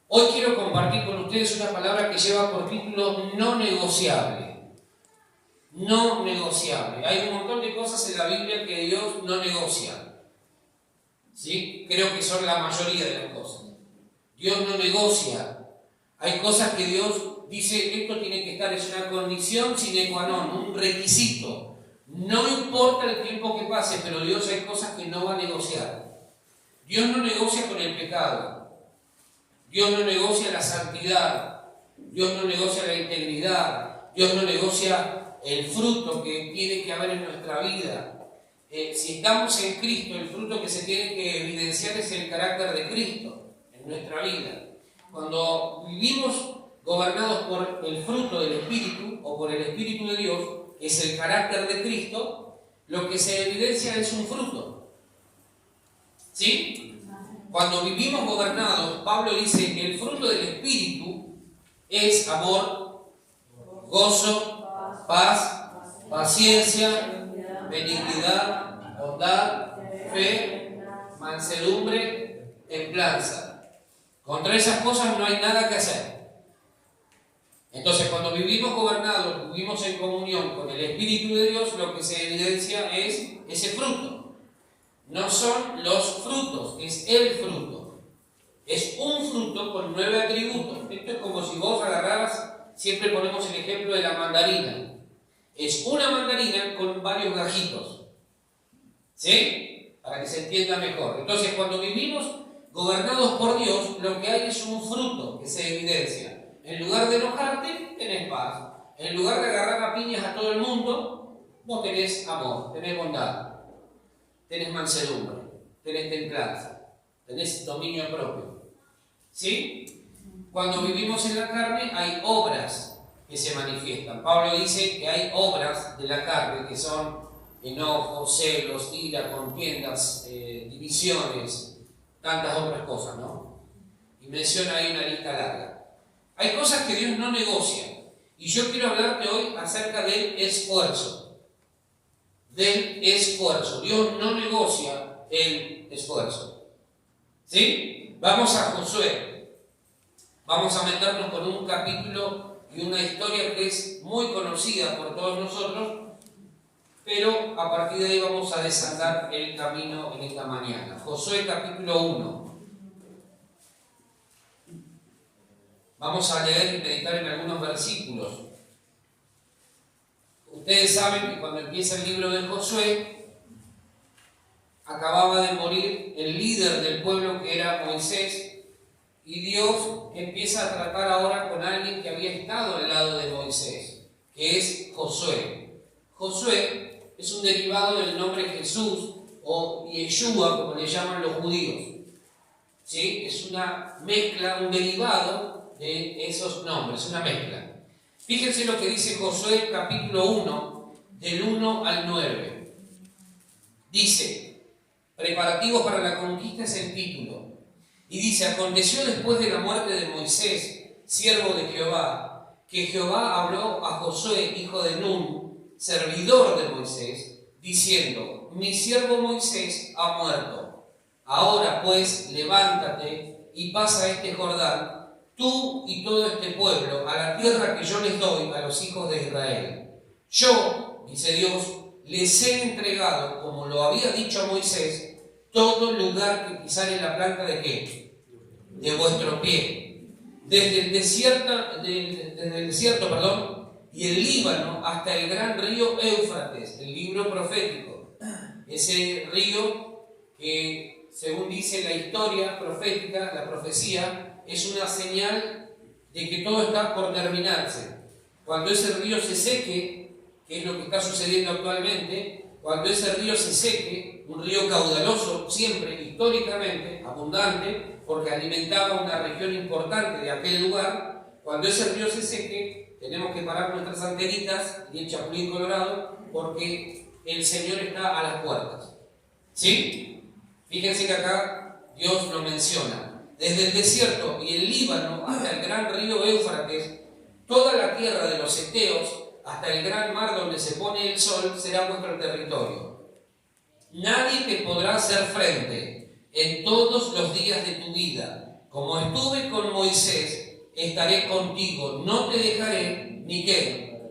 Hoy quiero compartir con ustedes una palabra que lleva por título no negociable. No negociable. Hay un montón de cosas en la Biblia que Dios no negocia. ¿Sí? Creo que son la mayoría de las cosas. Dios no negocia. Hay cosas que Dios dice, esto tiene que estar, es una condición sine qua non, un requisito. No importa el tiempo que pase, pero Dios hay cosas que no va a negociar. Dios no negocia con el pecado. Dios no negocia la santidad. Dios no negocia la integridad. Dios no negocia el fruto que tiene que haber en nuestra vida. Si estamos en Cristo, el fruto que se tiene que evidenciar es el carácter de Cristo en nuestra vida. Cuando vivimos gobernados por el fruto del Espíritu o por el Espíritu de Dios, que es el carácter de Cristo, lo que se evidencia es un fruto. ¿Sí? Cuando vivimos gobernados, Pablo dice que el fruto del Espíritu es amor, gozo, paz, paciencia, benignidad, bondad, fe, mansedumbre, templanza. Contra esas cosas no hay nada que hacer. Entonces, cuando vivimos gobernados, vivimos en comunión con el Espíritu de Dios, lo que se evidencia es ese fruto. No son los frutos, es el fruto. Es un fruto con 9 atributos. Esto es como si vos agarraras, siempre ponemos el ejemplo de la mandarina. Es una mandarina con varios gajitos. ¿Sí? Para que se entienda mejor. Entonces, cuando vivimos gobernados por Dios, lo que hay es un fruto que se evidencia. En lugar de enojarte, tenés paz. En lugar de agarrar a piñas a todo el mundo, vos tenés amor, tenés bondad, tenés mansedumbre, tenés templanza, tenés dominio propio. ¿Sí? Cuando vivimos en la carne, hay obras que se manifiestan. Pablo dice que hay obras de la carne que son enojos, celos, ira, contiendas, divisiones, tantas otras cosas, ¿no? Y menciona ahí una lista larga. Hay cosas que Dios no negocia. Y yo quiero hablarte hoy acerca del esfuerzo. Del esfuerzo. Dios no negocia el esfuerzo. ¿Sí? Vamos a Josué. Vamos a meternos con un capítulo y una historia que es muy conocida por todos nosotros, pero a partir de ahí vamos a desandar el camino en esta mañana. Josué capítulo 1. Vamos a leer y meditar en algunos versículos. Ustedes saben que cuando empieza el libro de Josué, acababa de morir el líder del pueblo que era Moisés, y Dios empieza a tratar ahora con alguien que había estado al lado de Moisés, que es Josué. Josué es un derivado del nombre Jesús o Yeshua, como le llaman los judíos. ¿Sí? Es una mezcla, un derivado de esos nombres, una mezcla. Fíjense lo que dice Josué capítulo 1, del 1 al 9. Dice, preparativos para la conquista es el título. Y dice, aconteció después de la muerte de Moisés, siervo de Jehová, que Jehová habló a Josué, hijo de Nun, servidor de Moisés, diciendo, mi siervo Moisés ha muerto. Ahora pues, levántate y pasa este Jordán, tú y todo este pueblo, a la tierra que yo les doy a los hijos de Israel. Yo, dice Dios, les he entregado, como lo había dicho a Moisés, todo lugar que pisare la planta de ¿qué? De vuestro pie. Desde el desierto, y el Líbano hasta el gran río Éufrates, el libro profético. Ese río que, según dice la historia profética, la profecía, es una señal de que todo está por terminarse. Cuando ese río se seque, que es lo que está sucediendo actualmente, cuando ese río se seque, un río caudaloso siempre, históricamente, abundante, porque alimentaba una región importante de aquel lugar, cuando ese río se seque, tenemos que parar nuestras antenitas y el chapulín colorado, porque el Señor está a las puertas. ¿Sí? Fíjense que acá Dios lo menciona. Desde el desierto y el Líbano hasta el gran río Éufrates, toda la tierra de los heteos, hasta el gran mar donde se pone el sol, será vuestro territorio. Nadie te podrá hacer frente en todos los días de tu vida. como estuve con Moisés, estaré contigo, no te dejaré ni qué,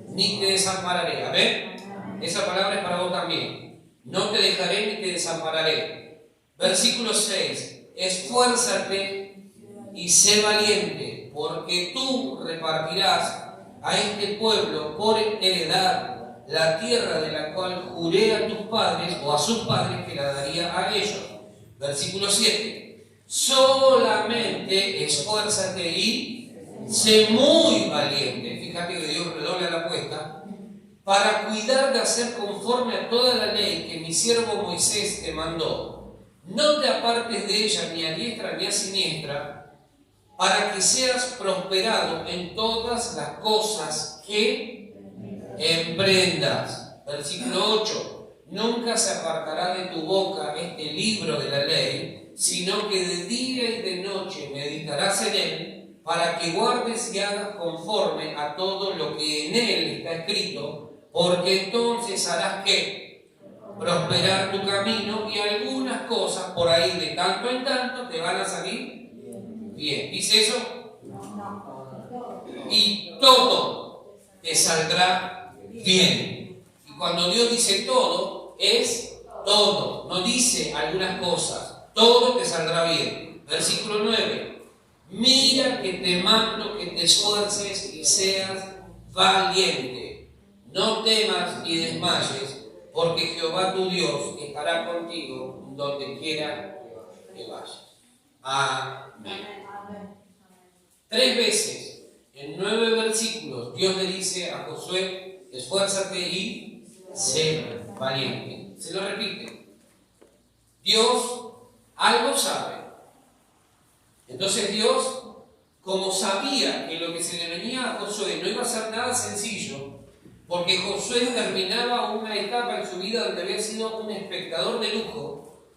ni te desampararé. ¿Amén? Esa palabra es para vos también. No te dejaré ni te desampararé. Versículo 6. Esfuérzate y sé valiente, porque tú repartirás a este pueblo por heredad la tierra de la cual juré a tus padres o a sus padres que la daría a ellos. Versículo 7. Solamente esfuérzate y sé muy valiente. Fíjate que Dios redobla la apuesta para cuidar de hacer conforme a toda la ley que mi siervo Moisés te mandó. No te apartes de ella ni a diestra ni a siniestra, para que seas prosperado en todas las cosas que emprendas. Versículo 8. Nunca se apartará de tu boca este libro de la ley, sino que de día y de noche meditarás en él, para que guardes y hagas conforme a todo lo que en él está escrito, porque entonces harás que prosperar tu camino y algunas cosas por ahí de tanto en tanto te van a salir bien. ¿Dice eso? Y todo te saldrá bien. Y cuando Dios dice todo, es todo, no dice algunas cosas, todo te saldrá bien. Versículo 9. Mira que te mando que te esfuerces y seas valiente. No temas ni desmayes, porque Jehová tu Dios estará contigo donde quiera que vayas. Amén. 3 veces, en 9 versículos, Dios le dice a Josué, esfuérzate y sé valiente. Se lo repite. Dios algo sabe. Entonces Dios, como sabía que lo que se le venía a Josué no iba a ser nada sencillo, porque Josué terminaba una etapa en su vida donde había sido un espectador de lujo.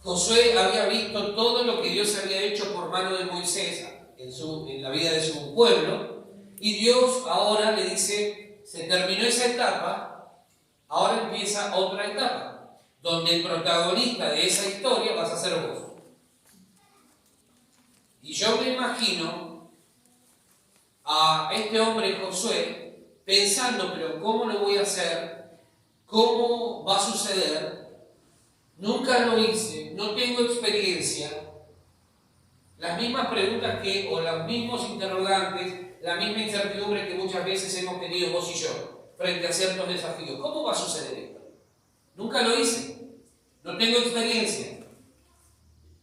Josué había visto todo lo que Dios había hecho por mano de Moisés en la vida de su pueblo, y Dios ahora le dice, se terminó esa etapa, ahora empieza otra etapa, donde el protagonista de esa historia vas a ser vos. Y yo me imagino a este hombre Josué pensando, pero ¿cómo lo voy a hacer? ¿Cómo va a suceder? Nunca lo hice, no tengo experiencia. Las mismas preguntas o los mismos interrogantes, la misma incertidumbre que muchas veces hemos tenido vos y yo frente a ciertos desafíos. ¿Cómo va a suceder esto? Nunca lo hice, no tengo experiencia.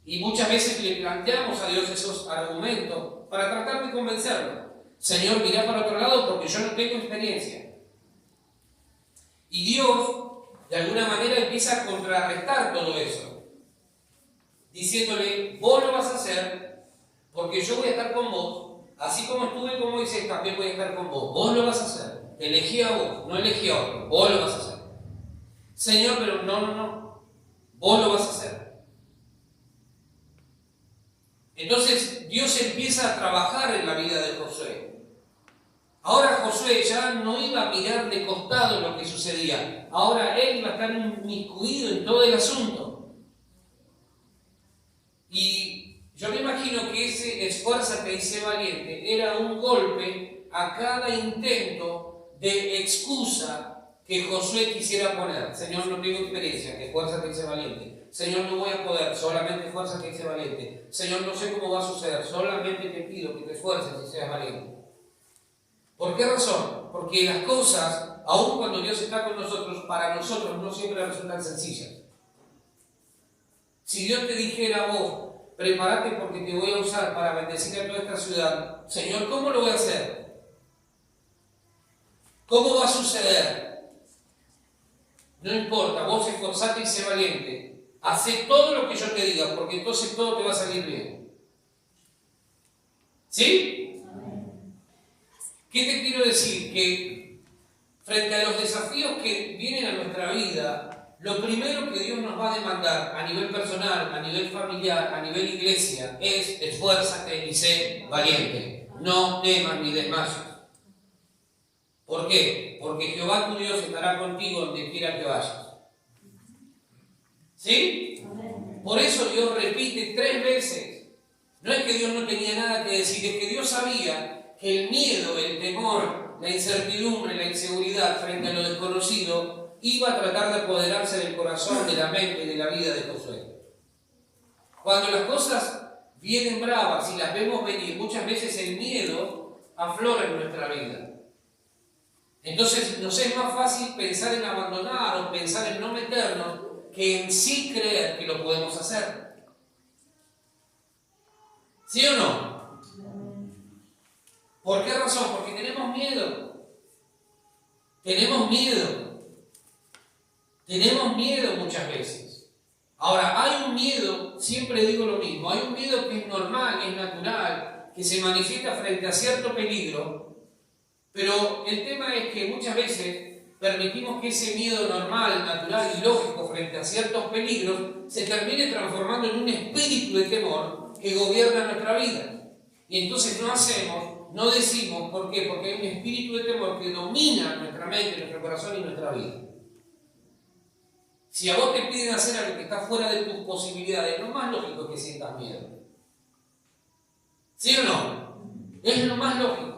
Y muchas veces le planteamos a Dios esos argumentos para tratar de convencerlo. Señor, mirá para otro lado porque yo no tengo experiencia. Y Dios, de alguna manera, empieza a contrarrestar todo eso, diciéndole, vos lo vas a hacer porque yo voy a estar con vos, así como estuve con Moisés, también voy a estar con vos. Vos lo vas a hacer. Te elegí a vos, no elegí a otro. Vos lo vas a hacer. Señor, pero no. Vos lo vas a hacer. Entonces Dios empieza a trabajar en la vida de Josué. Ahora Josué ya no iba a mirar de costado lo que sucedía. Ahora él iba a estar inmiscuido en todo el asunto. Y yo me imagino que ese esfuérzate y sé valiente era un golpe a cada intento de excusa que Josué quisiera poner. Señor, no tengo experiencia, esfuérzate y sé valiente. Señor, no voy a poder, solamente esfuérzate y sé valiente. Señor, no sé cómo va a suceder, solamente te pido que te esfuerces y seas valiente. ¿Por qué razón? Porque las cosas, aun cuando Dios está con nosotros, para nosotros no siempre resultan sencillas. Si Dios te dijera a vos, prepárate porque te voy a usar para bendecir a toda esta ciudad, Señor, ¿cómo lo voy a hacer? ¿Cómo va a suceder? No importa, vos esforzate y sé valiente. Hacé todo lo que yo te diga, porque entonces todo te va a salir bien. ¿Sí? ¿Qué te quiero decir? Que frente a los desafíos que vienen a nuestra vida, lo primero que Dios nos va a demandar a nivel personal, a nivel familiar, a nivel iglesia, es esfuérzate y sé valiente. No temas ni desmayes. ¿Por qué? Porque Jehová tu Dios estará contigo donde quiera que vayas. ¿Sí? Por eso Dios repite 3 veces. No es que Dios no tenía nada que decir, es que Dios sabía que el miedo, el temor, la incertidumbre, la inseguridad frente a lo desconocido iba a tratar de apoderarse del corazón, de la mente y de la vida de Josué. Cuando las cosas vienen bravas y las vemos venir, muchas veces el miedo aflora en nuestra vida. Entonces nos es más fácil pensar en abandonar o pensar en no meternos que en sí creer que lo podemos hacer. ¿Sí o no? ¿Por qué razón? Porque tenemos miedo. Tenemos miedo. Tenemos miedo muchas veces. Ahora, hay un miedo, siempre digo lo mismo, hay un miedo que es normal, que es natural, que se manifiesta frente a cierto peligro, pero el tema es que muchas veces permitimos que ese miedo normal, natural y lógico frente a ciertos peligros se termine transformando en un espíritu de temor que gobierna nuestra vida. Y entonces no hacemos, no decimos, ¿por qué? Porque hay un espíritu de temor que domina nuestra mente, nuestro corazón y nuestra vida. Si a vos te piden hacer algo que está fuera de tus posibilidades, lo más lógico es que sientas miedo. ¿Sí o no? Es lo más lógico.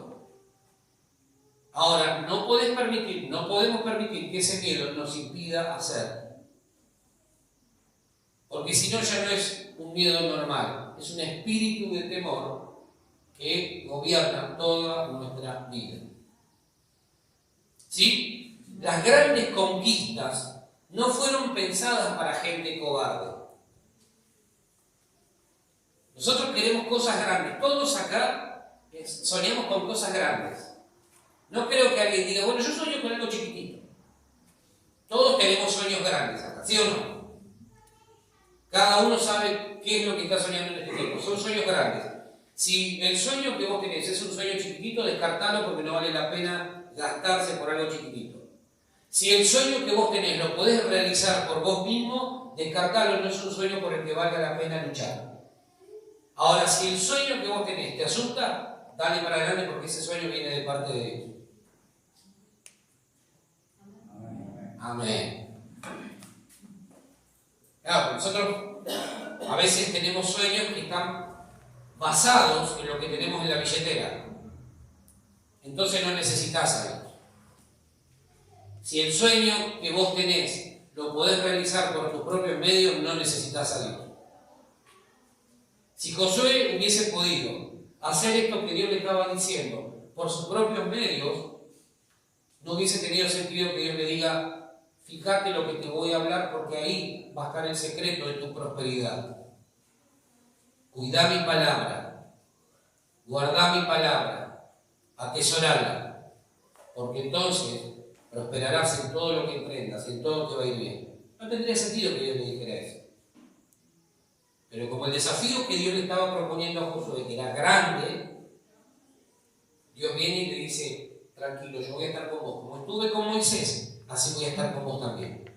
Ahora, no podemos permitir que ese miedo nos impida hacer. Porque si no, ya no es un miedo normal, es un espíritu de temor que gobierna toda nuestra vida. ¿Sí? Las grandes conquistas no fueron pensadas para gente cobarde. Nosotros queremos cosas grandes. Todos acá soñamos con cosas grandes. No creo que alguien diga, bueno, yo sueño con algo chiquitito. Todos tenemos sueños grandes acá, ¿sí o no? Cada uno sabe qué es lo que está soñando en este tiempo. Son sueños grandes. Si el sueño que vos tenés es un sueño chiquitito, descartalo porque no vale la pena gastarse por algo chiquitito. Si el sueño que vos tenés lo podés realizar por vos mismo, descartalo, no es un sueño por el que valga la pena luchar. Ahora, si el sueño que vos tenés te asusta, dale para adelante porque ese sueño viene de parte de Dios. Amén. Claro, nosotros a veces tenemos sueños que están basados en lo que tenemos en la billetera. Entonces no necesitas a Dios. Si el sueño que vos tenés lo podés realizar por tus propios medios, no necesitas a Dios. Si Josué hubiese podido hacer esto que Dios le estaba diciendo por sus propios medios, no hubiese tenido sentido que Dios le diga, fíjate lo que te voy a hablar porque ahí va a estar el secreto de tu prosperidad. Cuidá mi palabra, guardá mi palabra, atesorala, porque entonces prosperarás en todo lo que emprendas, en todo te va a ir bien. No tendría sentido que Dios le dijera eso. Pero como el desafío que Dios le estaba proponiendo a Josué, que era grande, Dios viene y le dice, tranquilo, yo voy a estar con vos. Como estuve con Moisés, así voy a estar con vos también.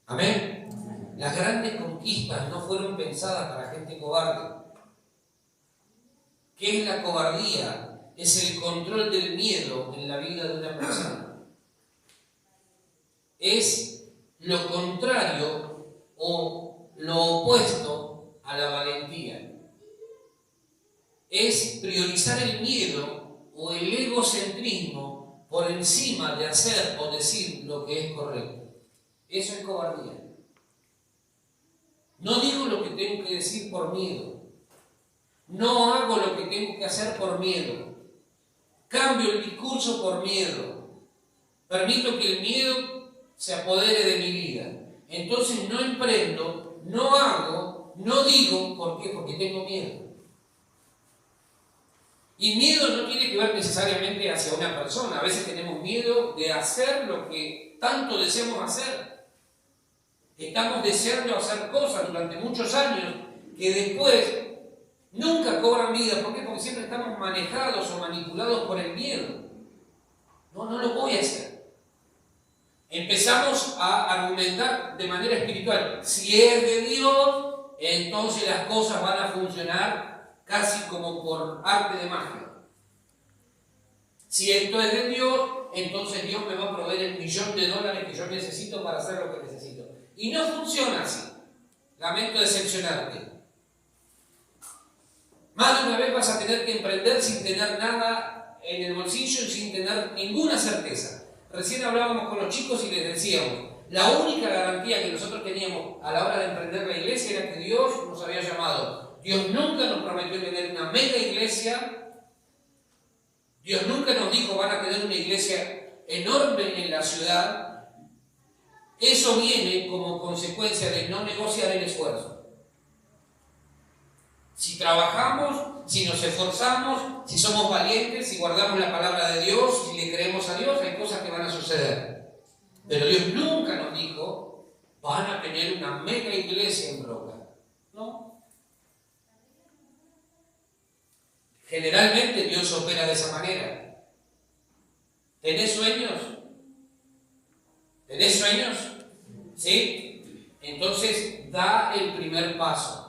¿Amén? Las grandes conquistas no fueron pensadas para gente cobarde. ¿Qué es la cobardía? Es el control del miedo en la vida de una persona. Es lo contrario o lo opuesto a la valentía. Es priorizar el miedo o el egocentrismo por encima de hacer o decir lo que es correcto. Eso es cobardía. No digo lo que tengo que decir por miedo. No hago lo que tengo que hacer por miedo. Cambio el discurso por miedo. Permito que el miedo se apodere de mi vida. Entonces no emprendo, no hago, no digo. ¿Por qué? Porque tengo miedo. Y miedo no tiene que ver necesariamente hacia una persona. A veces tenemos miedo de hacer lo que tanto deseamos hacer. Estamos deseando hacer cosas durante muchos años que después nunca cobran vida. ¿Por qué? Porque siempre estamos manejados o manipulados por el miedo. No lo voy a hacer. Empezamos a argumentar de manera espiritual. Si es de Dios, entonces las cosas van a funcionar casi como por arte de magia. Si esto es de Dios, entonces Dios me va a proveer el $1.000.000 que yo necesito para hacer lo que necesito. Y no funciona así. Lamento decepcionarte. Más de una vez vas a tener que emprender sin tener nada en el bolsillo y sin tener ninguna certeza. Recién hablábamos con los chicos y les decíamos, la única garantía que nosotros teníamos a la hora de emprender la iglesia era que Dios nos había llamado. Dios nunca nos prometió tener una mega iglesia. Dios nunca nos dijo van a tener una iglesia enorme en la ciudad. Eso viene como consecuencia de no negociar el esfuerzo. Si trabajamos, si nos esforzamos, si somos valientes, si guardamos la palabra de Dios, si le creemos a Dios, hay cosas que van a suceder. Pero Dios nunca nos dijo, van a tener una mega iglesia en Broca. No. Generalmente Dios opera de esa manera. ¿Tenés sueños? ¿Tenés sueños? ¿Sí? Entonces da el primer paso.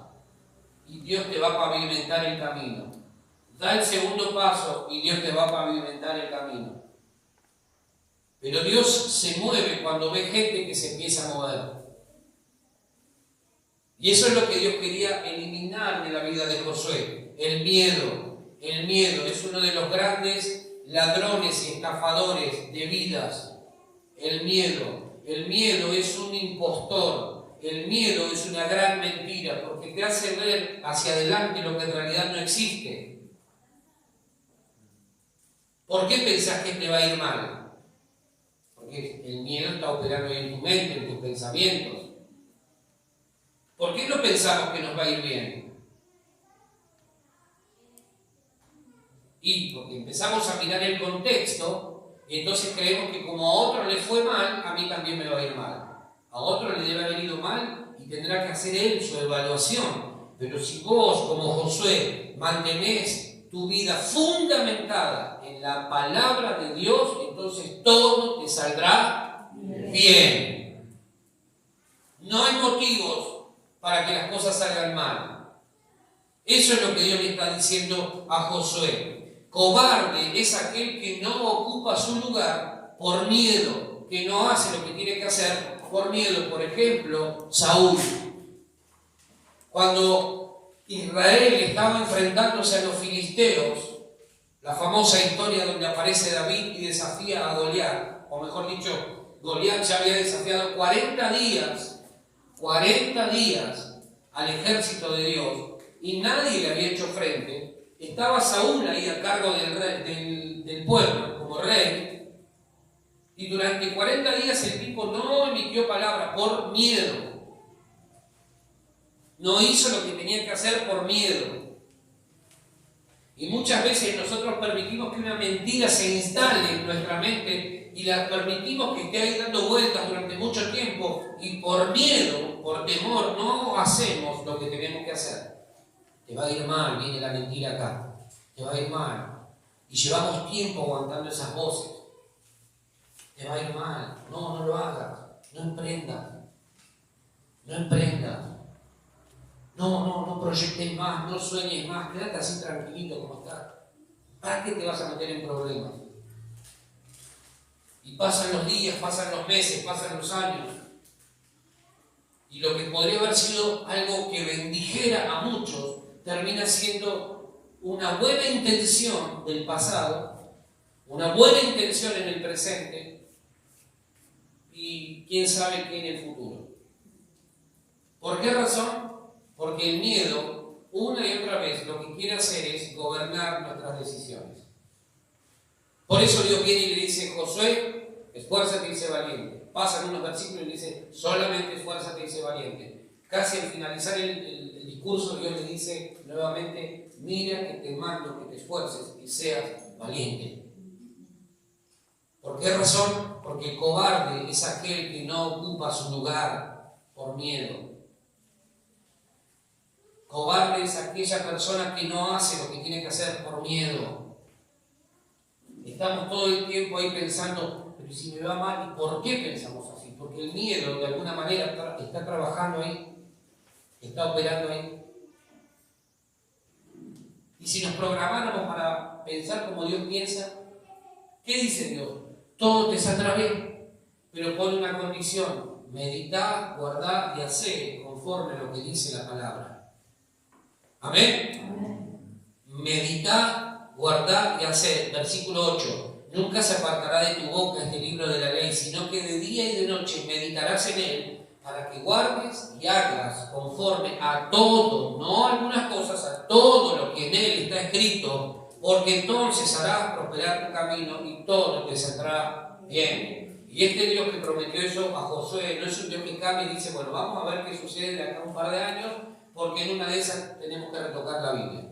Y Dios te va a pavimentar el camino. Da el segundo paso y Dios te va a pavimentar el camino. Pero Dios se mueve cuando ve gente que se empieza a mover. Y eso es lo que Dios quería eliminar de la vida de Josué. El miedo. El miedo es uno de los grandes ladrones y estafadores de vidas. El miedo. El miedo es un impostor. El miedo es una gran mentira porque te hace ver hacia adelante lo que en realidad no existe. ¿Por qué pensás que te va a ir mal? Porque el miedo está operando en tu mente, en tus pensamientos. ¿Por qué no pensamos que nos va a ir bien? Y porque empezamos a mirar el contexto y entonces creemos que como a otro le fue mal, a mí también me va a ir mal. A otro le debe haber ido mal y tendrá que hacer él su evaluación. Pero si vos, como Josué, mantenés tu vida fundamentada en la palabra de Dios, entonces todo te saldrá bien. No hay motivos para que las cosas salgan mal. Eso es lo que Dios le está diciendo a Josué. Cobarde es aquel que no ocupa su lugar por miedo, que no hace lo que tiene que hacer por miedo. Por ejemplo, Saúl. Cuando Israel estaba enfrentándose a los filisteos, la famosa historia donde aparece David y desafía a Goliat, o mejor dicho, Goliat ya había desafiado 40 días al ejército de Dios y nadie le había hecho frente. Estaba Saúl ahí a cargo del pueblo como rey. Y durante 40 días el tipo no emitió palabra por miedo. No hizo lo que tenía que hacer por miedo. Y muchas veces nosotros permitimos que una mentira se instale en nuestra mente y la permitimos que esté ahí dando vueltas durante mucho tiempo y por miedo, por temor, no hacemos lo que tenemos que hacer. Te va a ir mal, viene la mentira acá. Te va a ir mal. Y llevamos tiempo aguantando esas voces. Te va a ir mal, no lo hagas, no emprendas, no proyectes más, no sueñes más, quédate así tranquilito como estás. ¿Para qué te vas a meter en problemas? Y pasan los días, pasan los meses, pasan los años, y lo que podría haber sido algo que bendijera a muchos, termina siendo una buena intención del pasado, una buena intención en el presente, y quién sabe qué en el futuro. ¿Por qué razón? Porque el miedo, una y otra vez, lo que quiere hacer es gobernar nuestras decisiones. Por eso Dios viene y le dice, Josué, esfuérzate y sé valiente. Pasan unos versículos y le dice, solamente esfuérzate y sé valiente. Casi al finalizar el discurso, Dios le dice nuevamente, mira que te mando que te esfuerces y seas valiente. ¿Por qué razón? Porque el cobarde es aquel que no ocupa su lugar por miedo. Cobarde es aquella persona que no hace lo que tiene que hacer por miedo. Estamos todo el tiempo ahí pensando, pero si me va mal, ¿y por qué pensamos así? Porque el miedo de alguna manera está trabajando ahí, está operando ahí. Y si nos programáramos para pensar como Dios piensa, ¿qué dice Dios? Todo te saldrá bien, pero pone una condición: meditá, guardá y hacé conforme a lo que dice la palabra. ¿Amén? meditá, guardá y haced. Versículo 8. Nunca se apartará de tu boca este libro de la ley, sino que de día y de noche meditarás en él, para que guardes y hagas conforme a todo, no a algunas cosas, a todo lo que en él está escrito, porque entonces harás prosperar tu camino y todo te saldrá bien. Y este Dios que prometió eso a Josué no es un Dios que cambia y dice, bueno, vamos a ver qué sucede de acá a un par de años, porque en una de esas tenemos que retocar la Biblia.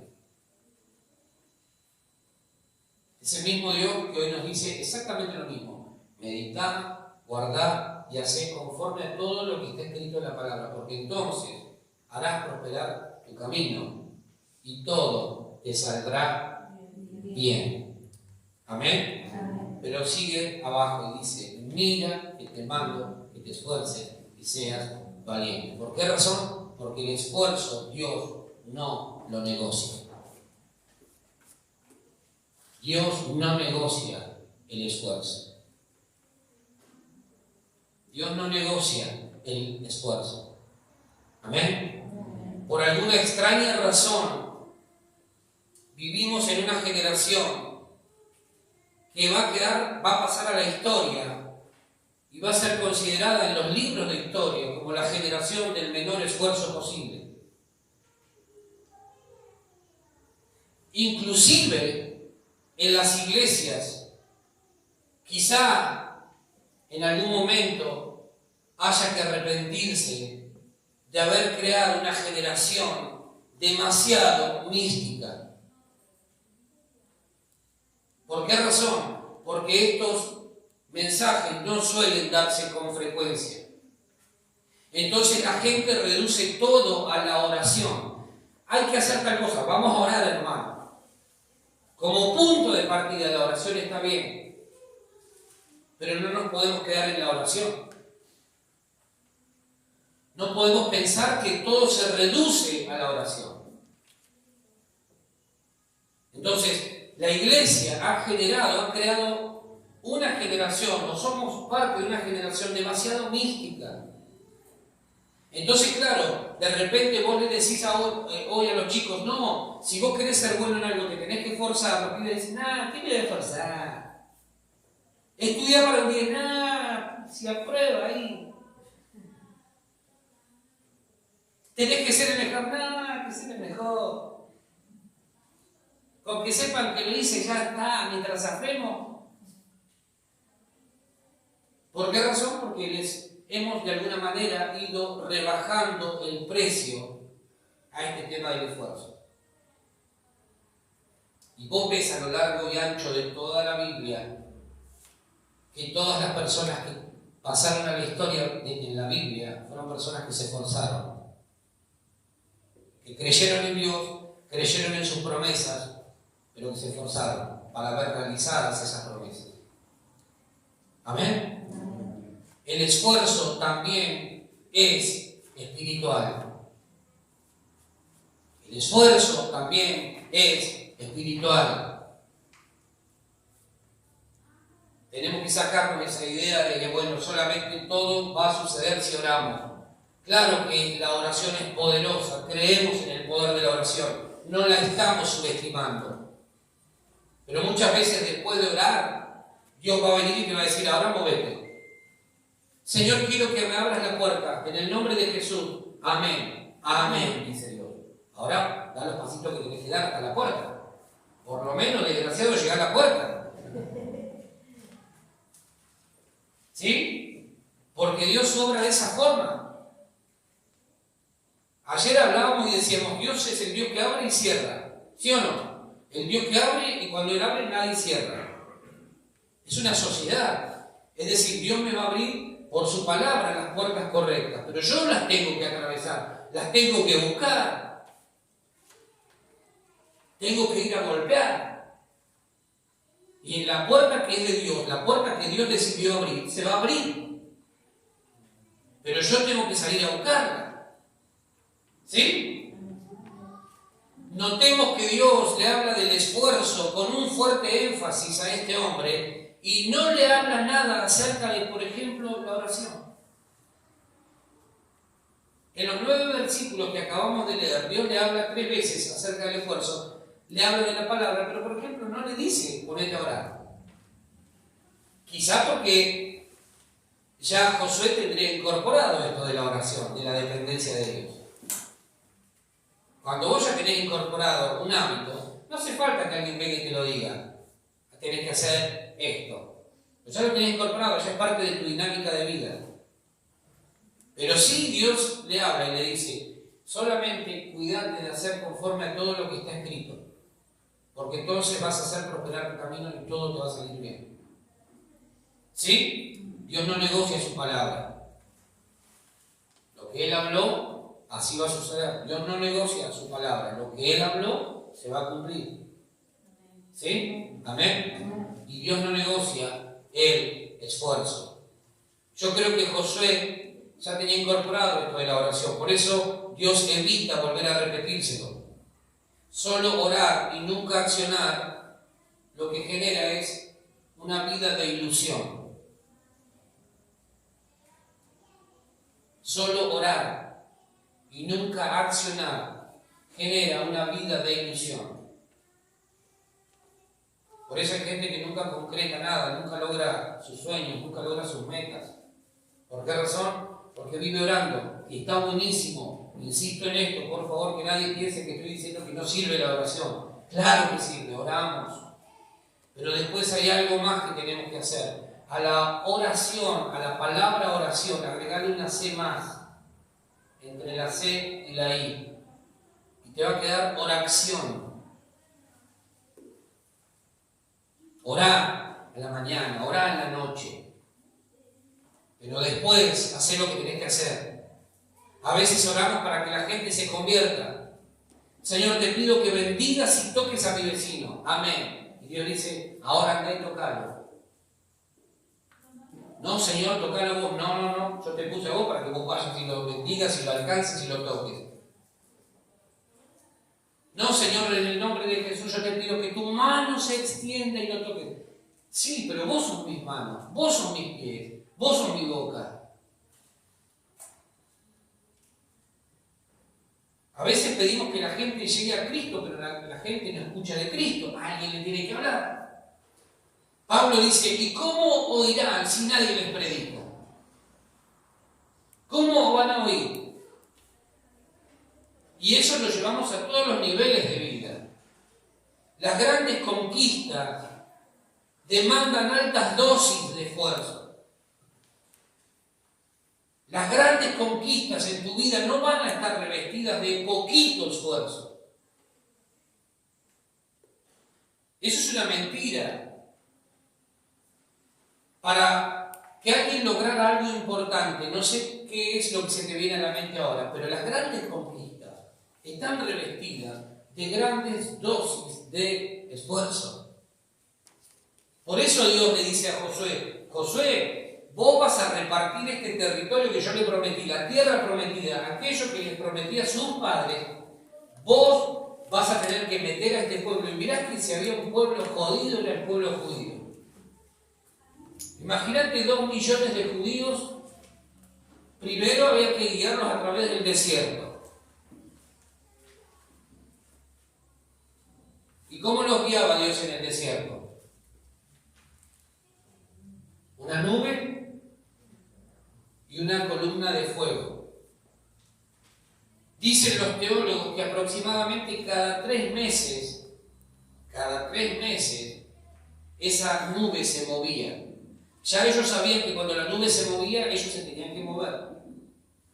Es el mismo Dios que hoy nos dice exactamente lo mismo. Meditá, guardá y hacé conforme a todo lo que está escrito en la palabra, porque entonces harás prosperar tu camino y todo te saldrá bien. Amén. Amén. Pero sigue abajo y dice, mira que te mando que te esfuerces y seas valiente. ¿Por qué razón? Porque el esfuerzo Dios no lo negocia. Dios no negocia el esfuerzo. Dios no negocia el esfuerzo. Amén. Por alguna extraña razón, vivimos en una generación que va a pasar a la historia y va a ser considerada en los libros de historia como la generación del menor esfuerzo posible. Inclusive en las iglesias, quizá en algún momento haya que arrepentirse de haber creado una generación demasiado mística. ¿Por qué razón? Porque estos mensajes no suelen darse con frecuencia. Entonces la gente reduce todo a la oración. Hay que hacer tal cosa, vamos a orar, hermano. Como punto de partida la oración está bien, pero no nos podemos quedar en la oración. No podemos pensar que todo se reduce a la oración. Entonces, la iglesia ha creado una generación, o somos parte de una generación demasiado mística. Entonces, claro, de repente vos le decís hoy a los chicos, no, si vos querés ser bueno en algo, te tenés que esforzar. Los pibes dicen, nah, ¿qué me voy a esforzar? Estudiar para un día, nah, si aprueba ahí. Tenés que ser el mejor, nah, que ser el mejor. Con que sepan que lo hice ya está, mientras hacemos. ¿Por qué razón? Porque les hemos de alguna manera ido rebajando el precio a este tema del esfuerzo. Y vos ves a lo largo y ancho de toda la Biblia que todas las personas que pasaron a la historia en la Biblia fueron personas que se esforzaron, que creyeron en Dios, creyeron en sus promesas, pero que se esforzaron para ver realizadas esas promesas. Amén. El esfuerzo también es espiritual. El esfuerzo también es espiritual. Tenemos que sacarnos esa idea de que, bueno, solamente todo va a suceder si oramos. Claro que la oración es poderosa, creemos en el poder de la oración, no la estamos subestimando. Pero muchas veces después de orar, Dios va a venir y te va a decir, ahora movete. Señor, quiero que me abras la puerta, en el nombre de Jesús. Amén. Amén, dice Dios. Ahora, da los pasitos que tenés que dar hasta la puerta. Por lo menos, desgraciado, llegar a la puerta. ¿Sí? Porque Dios obra de esa forma. Ayer hablábamos y decíamos, Dios es el Dios que abre y cierra. ¿Sí o no? El Dios que abre y cuando Él abre nadie cierra. Es una sociedad. Es decir, Dios me va a abrir por su palabra las puertas correctas, pero yo no las tengo que atravesar, las tengo que buscar. Tengo que ir a golpear. Y en la puerta que es de Dios, la puerta que Dios decidió abrir, se va a abrir. Pero yo tengo que salir a buscarla. ¿Sí? Notemos que Dios le habla del esfuerzo con un fuerte énfasis a este hombre y no le habla nada acerca de, por ejemplo, la oración. En los 9 versículos que acabamos de leer, Dios le habla 3 veces acerca del esfuerzo. le habla de la palabra, pero por ejemplo no le dice ponete a orar. Quizá porque ya Josué tendría incorporado esto de la oración, de la dependencia de Dios. Cuando vos ya tenés incorporado un hábito, no hace falta que alguien venga y te lo diga. Tenés que hacer esto. Ya lo tenés incorporado, ya es parte de tu dinámica de vida. Pero sí Dios le habla y le dice, solamente cuidate de hacer conforme a todo lo que está escrito. Porque entonces vas a hacer prosperar tu camino y todo te va a salir bien. ¿Sí? Dios no negocia su palabra. Lo que Él habló, así va a suceder. Dios no negocia su palabra. Lo que Él habló, se va a cumplir. ¿Sí? Amén. Y Dios no negocia el esfuerzo. Yo creo que Josué ya tenía incorporado esto de la oración. Por eso Dios evita volver a repetírselo. Solo orar y nunca accionar lo que genera es una vida de ilusión. Solo orar y nunca accionar genera una vida de ilusión. Por eso hay gente que nunca concreta nada, nunca logra sus sueños, nunca logra sus metas. ¿Por qué razón? Porque vive orando y está buenísimo. Insisto en esto, por favor, que nadie piense que estoy diciendo que no sirve la oración. Claro que sirve, oramos. Pero después hay algo más que tenemos que hacer. A la oración, a la palabra oración, agregarle una C más, entre la C y la I. Y te va a quedar oración. Orá en la mañana, orá en la noche. Pero después, hacé lo que tenés que hacer. A veces oramos para que la gente se convierta. Señor, te pido que bendigas y toques a mi vecino. Amén. Y Dios dice, ahora anda y tocalo. No, Señor, tocalo vos. No. Yo te puse a vos para que vos vayas y lo bendigas y lo alcances y lo toques. No, Señor, en el nombre de Jesús yo te pido que tu mano se extienda y lo toques. Sí, pero vos sos mis manos, vos sos mis pies, vos sos mi boca. A veces pedimos que la gente llegue a Cristo, pero la gente no escucha de Cristo. Alguien le tiene que hablar. Pablo dice, ¿y cómo oirán si nadie les predica? ¿Cómo van a oír? Y eso lo llevamos a todos los niveles de vida. Las grandes conquistas demandan altas dosis de esfuerzo. Las grandes conquistas en tu vida no van a estar revestidas de poquito esfuerzo. Eso es una mentira. Para que alguien lograra algo importante, no sé qué es lo que se te viene a la mente ahora, pero las grandes conquistas están revestidas de grandes dosis de esfuerzo. Por eso Dios le dice a Josué, Josué, vos vas a repartir este territorio que yo le prometí, la tierra prometida, aquello que les prometí a sus padres, vos vas a tener que meter a este pueblo. Y mirá que si había un pueblo jodido, era el pueblo judío. Imagínate 2 millones de judíos, primero había que guiarlos a través del desierto. ¿Y cómo los guiaba Dios en el desierto? Una nube y una columna de fuego. Dicen los teólogos que aproximadamente cada 3 meses, esa nube se movía. Ya ellos sabían que cuando la nube se movía, ellos se tenían que mover.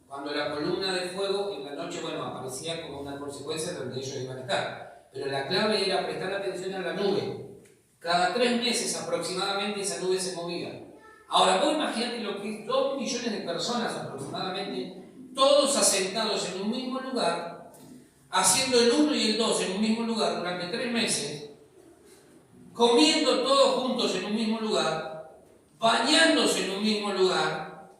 Cuando la columna de fuego en la noche, aparecía como una consecuencia donde ellos iban a estar. Pero la clave era prestar atención a la nube. Cada 3 meses aproximadamente esa nube se movía. Ahora, vos imaginate lo que es 2 millones de personas aproximadamente, todos asentados en un mismo lugar, haciendo el 1 y el 2 en un mismo lugar durante 3 meses, comiendo todos juntos en un mismo lugar, bañándose en un mismo lugar,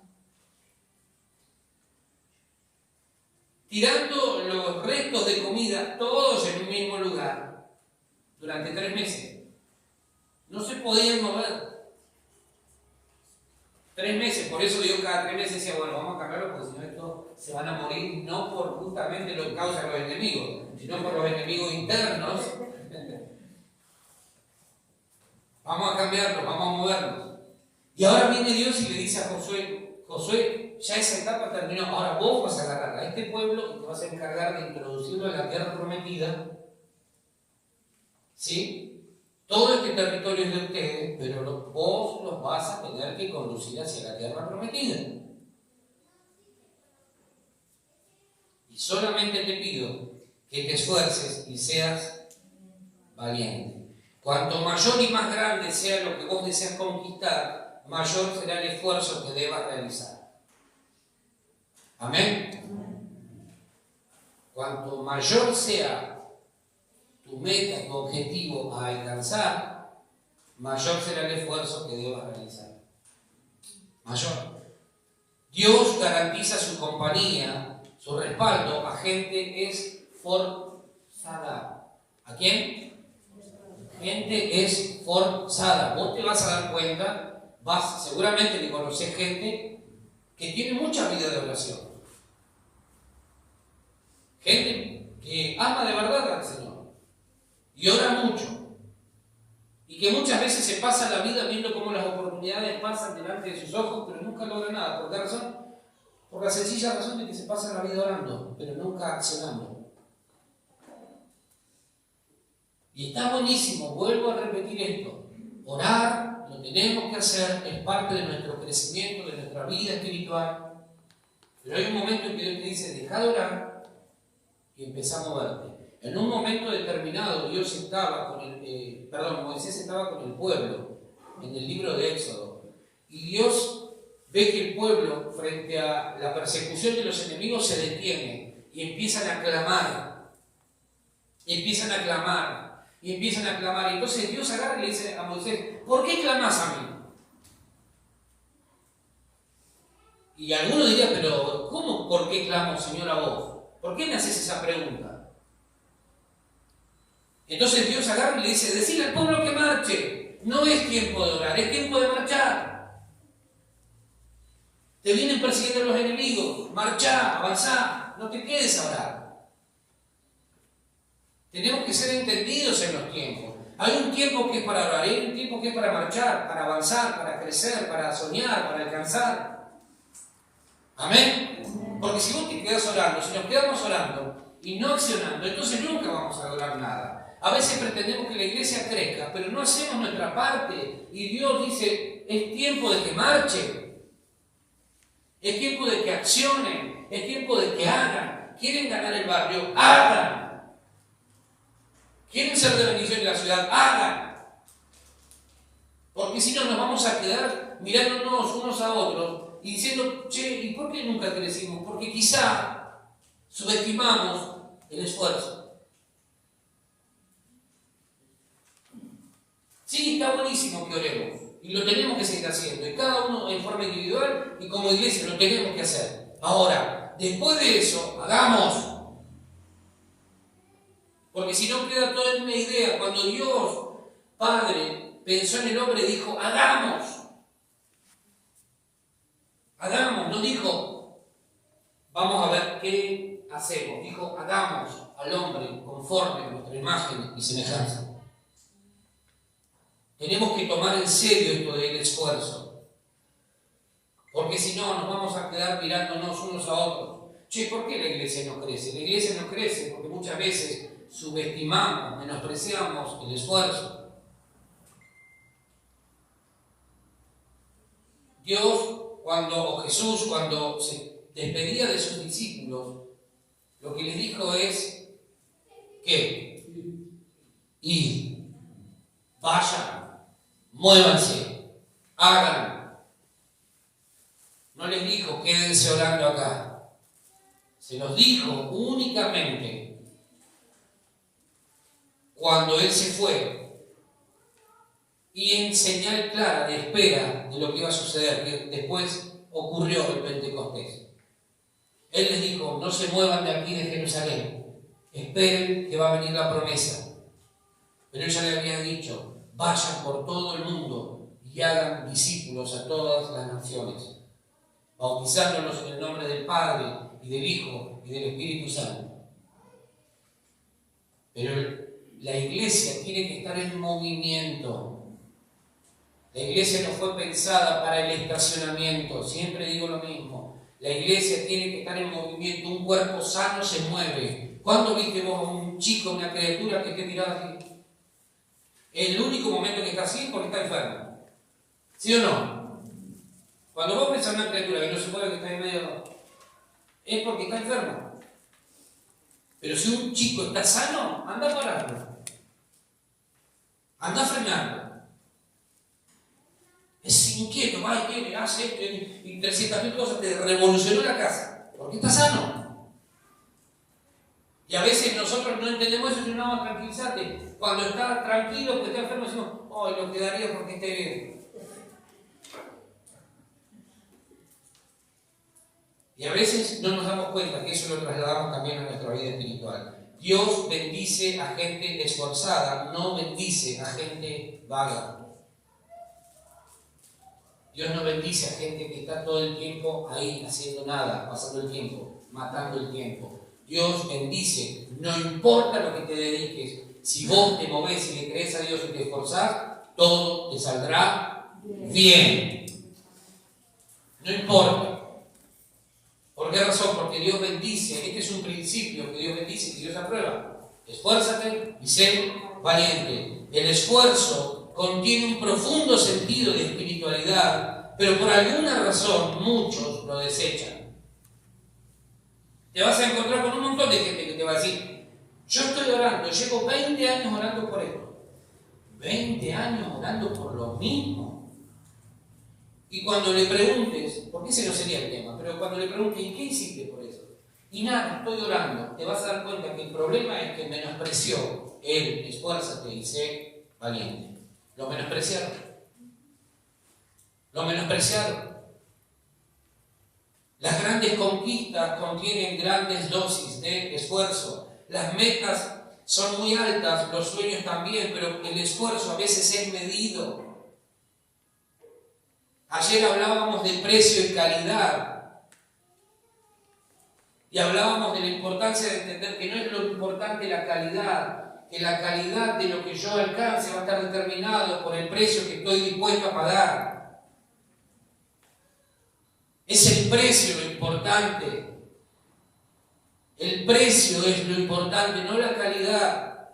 tirando los restos de comida todos en un mismo lugar, durante 3 meses. No se podían mover. 3 meses, por eso Dios cada 3 meses decía, vamos a cambiarlo porque si no estos se van a morir, no por justamente lo que causan los enemigos, sino por los enemigos internos vamos a cambiarlo, vamos a movernos. Y ahora viene Dios y le dice a Josué, Josué, ya esa etapa terminó, ahora vos vas a agarrar a este pueblo y te vas a encargar de introducirlo en la tierra prometida. ¿Sí? Todo este territorio es de ustedes, pero vos los vas a tener que conducir hacia la tierra prometida. Y solamente te pido que te esfuerces y seas valiente. Cuanto mayor y más grande sea lo que vos deseas conquistar, mayor será el esfuerzo que debas realizar. Amén. Cuanto mayor sea tu meta, tu objetivo a alcanzar, mayor será el esfuerzo que debas realizar. Mayor. Dios garantiza su compañía, su respaldo a gente esforzada. ¿A quién? Gente esforzada. Vos te vas a dar cuenta, seguramente que conocés gente que tiene mucha vida de oración. Gente que ama de verdad al Señor y ora mucho. Y que muchas veces se pasa la vida viendo cómo las oportunidades pasan delante de sus ojos, pero nunca logra nada. ¿Por qué razón? Por la sencilla razón de que se pasa la vida orando, pero nunca accionando. Y está buenísimo, vuelvo a repetir esto. Orar, lo tenemos que hacer, es parte de nuestro crecimiento, de nuestra vida espiritual. Pero hay un momento en que Dios te dice, deja de orar y empezá a moverte. En un momento determinado, Moisés estaba con el pueblo, en el libro de Éxodo. Y Dios ve que el pueblo, frente a la persecución de los enemigos, se detiene y empiezan a clamar. Y empiezan a clamar. Y entonces Dios agarra y le dice a Moisés, ¿por qué clamás a mí? Y algunos dirían, pero ¿cómo por qué clamo, Señor, a vos? ¿Por qué me haces esa pregunta? Entonces Dios agarra y le dice, decile al pueblo que marche. No es tiempo de orar, es tiempo de marchar. Te vienen persiguiendo los enemigos, marchá, avanzá, no te quedes a orar. Tenemos que ser entendidos en los tiempos. Hay un tiempo que es para orar, hay un tiempo que es para marchar, para avanzar, para crecer, para soñar, para alcanzar. Amén. Porque si vos te quedás orando, si nos quedamos orando y no accionando, entonces nunca vamos a lograr nada. A veces pretendemos que la iglesia crezca, pero no hacemos nuestra parte. Y Dios dice, es tiempo de que marchen. Es tiempo de que accionen. Es tiempo de que hagan. ¿Quieren ganar el barrio? Hagan. ¿Quieren ser de bendición en la ciudad? Hagan. Porque si no nos vamos a quedar mirándonos unos a otros y diciendo, che, ¿y por qué nunca crecimos? Porque quizá subestimamos el esfuerzo. Sí, está buenísimo que oremos y lo tenemos que seguir haciendo, y cada uno en forma individual y como iglesia lo tenemos que hacer. Ahora, después de eso, hagamos. Porque si no queda toda en una idea. Cuando Dios, Padre, pensó en el hombre, dijo, hagamos. Hagamos, no dijo, vamos a ver qué hacemos. Dijo, hagamos al hombre conforme a nuestra imagen y semejanza. Tenemos que tomar en serio esto del esfuerzo. Porque si no, nos vamos a quedar mirándonos unos a otros. Che, ¿por qué la iglesia no crece? La iglesia no crece porque muchas veces subestimamos, menospreciamos el esfuerzo. Jesús, cuando se despedía de sus discípulos, lo que les dijo es que id, vayan, muévanse, hagan. No les dijo quédense orando acá. Se los dijo únicamente cuando Él se fue y en señal clara de espera de lo que iba a suceder, que después ocurrió el Pentecostés. Él les dijo, no se muevan de aquí de Jerusalén, esperen que va a venir la promesa. Pero Él ya le había dicho, vayan por todo el mundo y hagan discípulos a todas las naciones, bautizándolos en el nombre del Padre y del Hijo y del Espíritu Santo. Pero la iglesia tiene que estar en movimiento. La iglesia no fue pensada para el estacionamiento, siempre digo lo mismo. La iglesia tiene que estar en movimiento, un cuerpo sano se mueve. ¿Cuándo viste vos a un chico, una criatura que esté tirada así? El único momento que está así es porque está enfermo. ¿Sí o no? Cuando vos ves a una criatura que no se mueve, que está en medio, es porque está enfermo. Pero si un chico está sano, anda a pararlo. Anda a frenarlo. Es inquieto, va y viene, hace esto y 300.000 cosas, te revolucionó la casa, porque está sano. Y a veces nosotros no entendemos eso y no, vamos a tranquilizarte. Cuando está tranquilo, porque está enfermo, decimos, oh, lo quedaría porque esté bien. Y a veces no nos damos cuenta que eso lo trasladamos también a nuestra vida espiritual. Dios bendice a gente esforzada, no bendice a gente vaga. Dios no bendice a gente que está todo el tiempo ahí haciendo nada, pasando el tiempo, matando el tiempo. Dios bendice, no importa lo que te dediques, si vos te movés y le crees a Dios y te esforzás, todo te saldrá bien. No importa. ¿Por qué razón? Porque Dios bendice, este es un principio que Dios bendice y que Dios aprueba. Esfuérzate y sé valiente. El esfuerzo contiene un profundo sentido de espiritualidad, pero por alguna razón muchos lo desechan. Te vas a encontrar con un montón de gente que te va a decir, yo estoy orando, llevo 20 años orando por esto. 20 años orando por lo mismo. Y cuando le preguntes, porque ese no sería el tema, pero cuando le preguntes, ¿y qué hiciste por eso? Y nada, estoy orando, te vas a dar cuenta que el problema es que menospreció él, esfuérzate y sé valiente. Lo menospreciaron. Lo menospreciaron. Las grandes conquistas contienen grandes dosis de esfuerzo. Las metas son muy altas, los sueños también, pero el esfuerzo a veces es medido. Ayer hablábamos de precio y calidad. Y hablábamos de la importancia de entender que no es lo importante la calidad, que la calidad de lo que yo alcance va a estar determinado por el precio que estoy dispuesto a pagar. Es el precio lo importante. El precio es lo importante, no la calidad.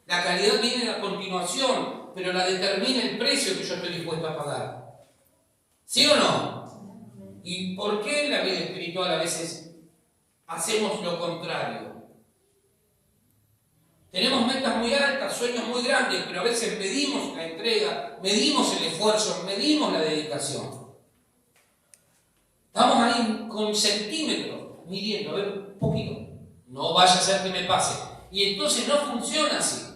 La calidad viene a continuación, pero la determina el precio que yo estoy dispuesto a pagar. ¿Sí o no? ¿Y por qué en la vida espiritual a veces hacemos lo contrario? Tenemos metas muy altas, sueños muy grandes, pero a veces medimos la entrega, medimos el esfuerzo, medimos la dedicación. Estamos ahí con centímetros, midiendo, a ver, un poquito. No vaya a ser que me pase. Y entonces no funciona así.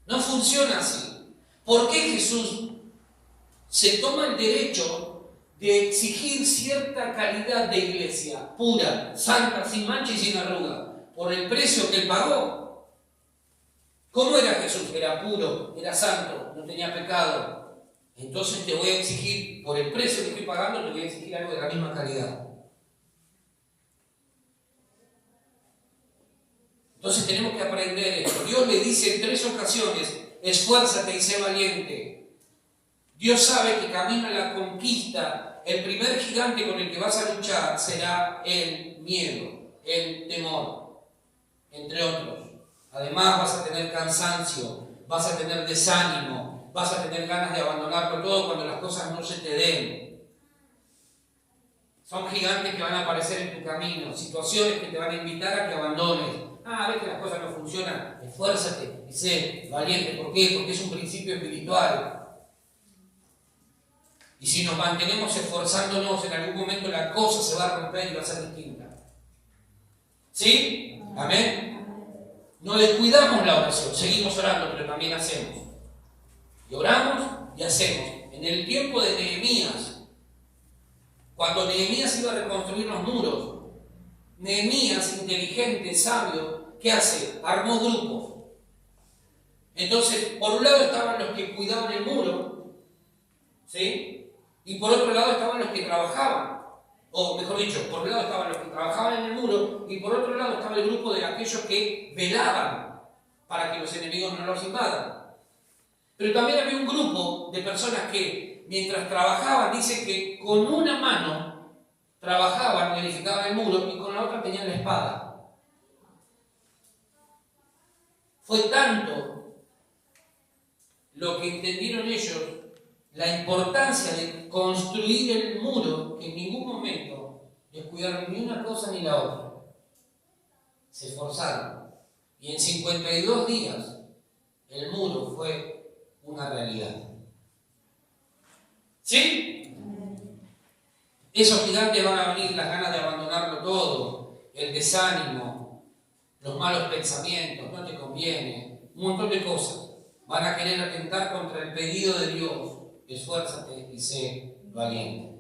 No funciona así. ¿Por qué Jesús se toma el derecho de exigir cierta calidad de iglesia, pura, santa, sin mancha y sin arruga, por el precio que él pagó? ¿Cómo era Jesús? Era puro, era santo, no tenía pecado. Entonces te voy a exigir, por el precio que estoy pagando, te voy a exigir algo de la misma calidad. Entonces tenemos que aprender esto. Dios le dice en 3 ocasiones, esfuérzate y sé valiente. Dios sabe que camino a la conquista, el primer gigante con el que vas a luchar será el miedo, el temor, entre otros. Además vas a tener cansancio, vas a tener desánimo, vas a tener ganas de abandonarlo todo cuando las cosas no se te den. Son gigantes que van a aparecer en tu camino, situaciones que te van a invitar a que abandones. Ves que las cosas no funcionan, esfuérzate y sé valiente. ¿Por qué? Porque es un principio espiritual. Y si nos mantenemos esforzándonos, en algún momento la cosa se va a romper y va a ser distinta. ¿Sí? ¿Amén? No descuidamos la oración, seguimos orando, pero también hacemos. Y oramos y hacemos. En el tiempo de Nehemías, cuando Nehemías iba a reconstruir los muros, Nehemías, inteligente, sabio, ¿qué hace? Armó grupos. Entonces, por un lado estaban los que cuidaban el muro, ¿sí? Y por otro lado estaban los que trabajaban. O mejor dicho, por un lado estaban los que trabajaban en el muro y por otro lado estaba el grupo de aquellos que velaban para que los enemigos no los invadan. Pero también había un grupo de personas que mientras trabajaban, dice que con una mano trabajaban, edificaban el muro y con la otra tenían la espada. Fue tanto lo que entendieron ellos, la importancia de construir el muro, que en ningún momento descuidaron ni una cosa ni la otra. Se esforzaron. Y en 52 días el muro fue una realidad. ¿Sí? Esos gigantes van a venir, las ganas de abandonarlo todo, el desánimo, los malos pensamientos, no te conviene, un montón de cosas. Van a querer atentar contra el pedido de Dios: esfuérzate y sé valiente.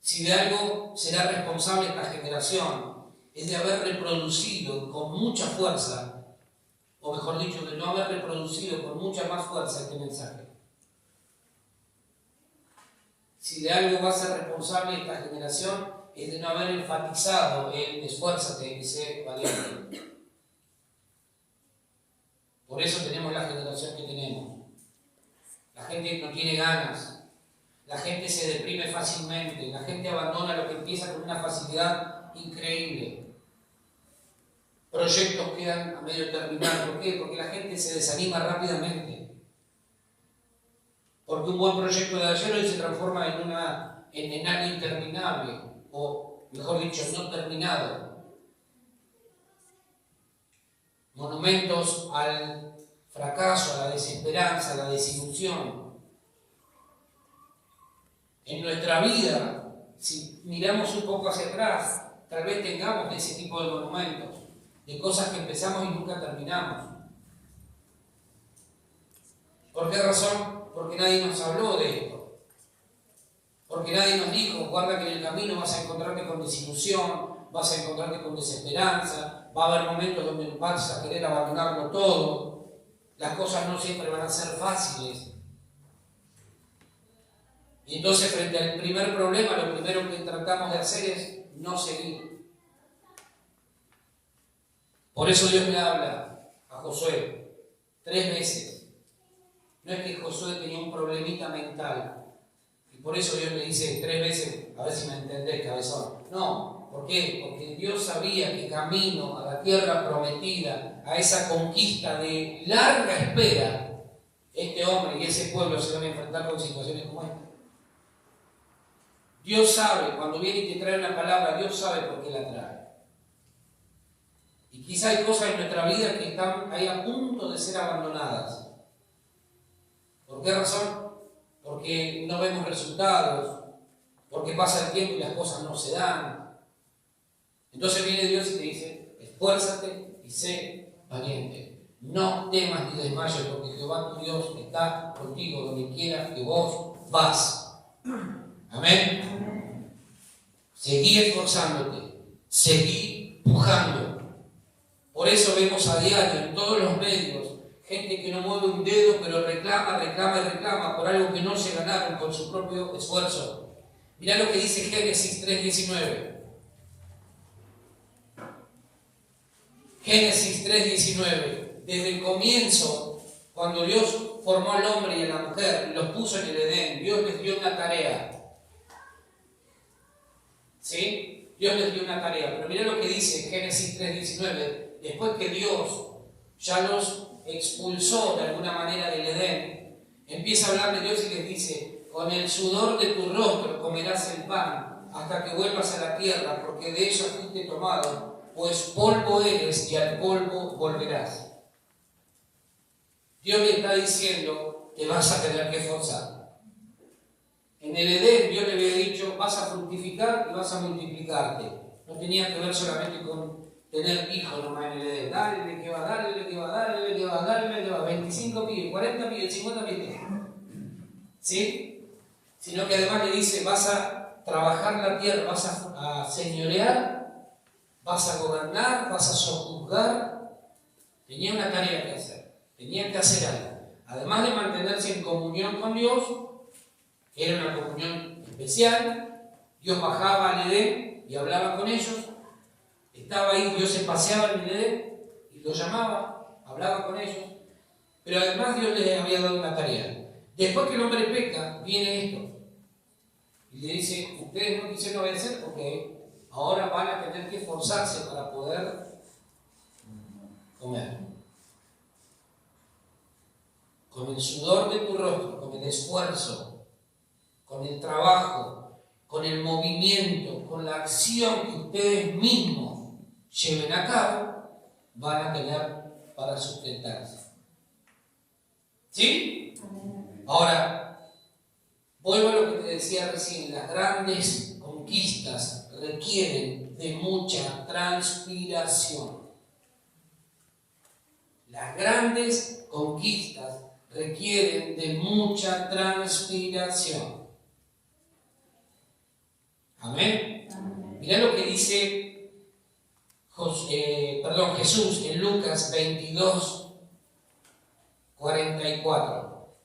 Si de algo será responsable esta generación, es de haber reproducido con mucha fuerza, o mejor dicho, de no haber reproducido con mucha más fuerza este mensaje. Si de algo va a ser responsable esta generación, es de no haber enfatizado el esfuérzate y sé valiente. Por eso tenemos la generación que tenemos. La gente no tiene ganas, la gente se deprime fácilmente, la gente abandona lo que empieza con una facilidad increíble. Proyectos quedan a medio terminar. ¿Por qué? Porque la gente se desanima rápidamente. Porque un buen proyecto de ayer hoy se transforma en algo interminable, o mejor dicho, no terminado. Monumentos al fracaso, a la desesperanza, a la desilusión. En nuestra vida, si miramos un poco hacia atrás, tal vez tengamos ese tipo de monumentos, de cosas que empezamos y nunca terminamos. ¿Por qué razón? Porque nadie nos habló de esto. Porque nadie nos dijo: guarda que en el camino vas a encontrarte con desilusión, vas a encontrarte con desesperanza, va a haber momentos donde vas a querer abandonarlo todo, las cosas no siempre van a ser fáciles. Y entonces, frente al primer problema, lo primero que tratamos de hacer es no seguir. Por eso Dios le habla a Josué 3 veces. No es que Josué tenía un problemita mental, y por eso Dios le dice 3 veces: a ver si me entendés, cabezón. No, ¿por qué? Porque Dios sabía que camino a la tierra prometida, a esa conquista de larga espera, este hombre y ese pueblo se van a enfrentar con situaciones como esta. Dios sabe, cuando viene y te trae una palabra, Dios sabe por qué la trae. Y quizá hay cosas en nuestra vida que están ahí a punto de ser abandonadas. ¿Por qué razón? Porque no vemos resultados, porque pasa el tiempo y las cosas no se dan. Entonces viene Dios y te dice: esfuérzate y sé valiente. No temas ni desmayes, porque Jehová tu Dios está contigo donde quiera que vos vas. Amén. Seguí esforzándote, seguí pujando. Por eso vemos a diario en todos los medios gente que no mueve un dedo, pero reclama por algo que no se ganaron con su propio esfuerzo. Mirá lo que dice Génesis 3:19. Génesis 3:19. Desde el comienzo, cuando Dios formó al hombre y a la mujer y los puso en el Edén, Dios les dio una tarea. ¿Sí? Dios les dio una tarea. Pero mirá lo que dice Génesis 3:19. Después que Dios ya los expulsó de alguna manera del Edén, empieza a hablar de Dios y les dice: con el sudor de tu rostro comerás el pan hasta que vuelvas a la tierra, porque de ella fuiste tomado, pues polvo eres y al polvo volverás. Dios le está diciendo: te vas a tener que esforzar. En el Edén Dios le había dicho: vas a fructificar y vas a multiplicarte. No tenía que ver solamente con tener hijos nomás en el Edén. Dale que va, dale que va, dale que va, dale que va. 25 pibes, 40 pibes, 50 pibes. ¿Sí? Sino que además le dice: vas a trabajar la tierra, vas a señorear, vas a gobernar, vas a sojuzgar. Tenía una tarea que hacer. Tenía que hacer algo. Además de mantenerse en comunión con Dios, era una comunión especial. Dios bajaba al Edén y hablaba con ellos. Estaba ahí, Dios se paseaba en el Edén y los llamaba, hablaba con ellos. Pero además Dios les había dado una tarea. Después que el hombre peca, viene esto. Y le dice, ustedes no quisieron obedecer, ok, ahora van a tener que esforzarse para poder comer. Con el sudor de tu rostro, con el esfuerzo, con el trabajo, con el movimiento, con la acción que ustedes mismos lleven a cabo, van a tener para sustentarse. ¿Sí? Ahora, vuelvo a lo que te decía recién, las grandes conquistas requieren de mucha transpiración. Las grandes conquistas requieren de mucha transpiración. Amén. Mirá lo que dice Jesús en Lucas 22, 44.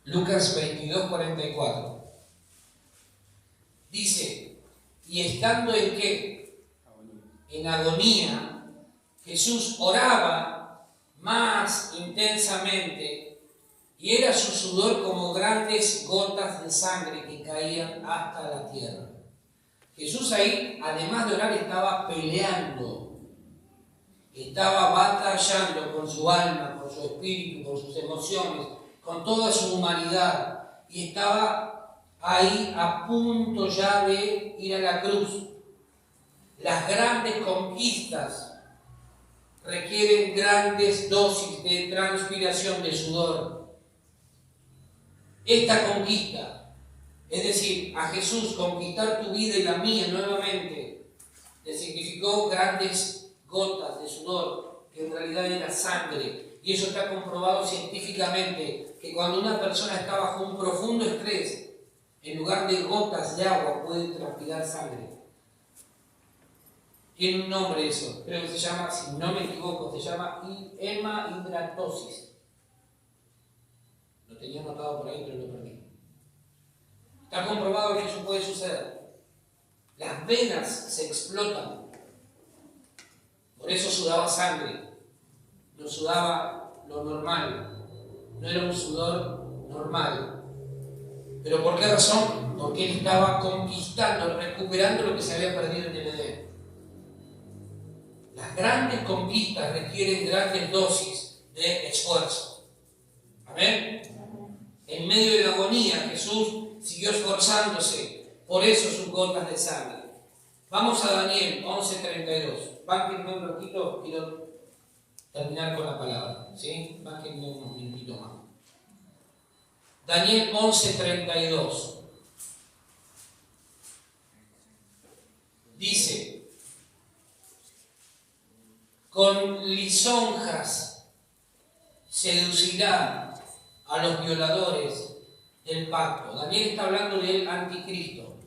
Lucas 22, 44. Dice, y estando en qué? En agonía, Jesús oraba más intensamente y era su sudor como grandes gotas de sangre que caían hasta la tierra. Jesús ahí, además de orar, estaba peleando, estaba batallando con su alma, con su espíritu, con sus emociones, con toda su humanidad, y estaba ahí a punto ya de ir a la cruz. Las grandes conquistas requieren grandes dosis de transpiración, de sudor. Esta conquista, es decir, a Jesús conquistar tu vida y la mía nuevamente, le significó grandes gotas de sudor, que en realidad era sangre. Y eso está comprobado científicamente, que cuando una persona está bajo un profundo estrés, en lugar de gotas de agua puede transpirar sangre. Tiene un nombre eso, creo que se llama, si no me equivoco, se llama hemahidratosis. Lo tenía anotado por ahí, pero lo perdí. Está comprobado que eso puede suceder. Las venas se explotan. Por eso sudaba sangre. No sudaba lo normal. No era un sudor normal. ¿Pero por qué razón? Porque él estaba conquistando, recuperando lo que se había perdido en el Edén. Las grandes conquistas requieren grandes dosis de esfuerzo. Amén. En medio de la agonía, Jesús siguió esforzándose, por eso sus gotas de sangre. Vamos a Daniel 11:32. Bánquenme un ratito, quiero terminar con la palabra. ¿Sí? Bánquenme unos minutitos más. Daniel 11:32. Dice, con lisonjas seducirá a los violadores del pacto. Daniel está hablando del anticristo.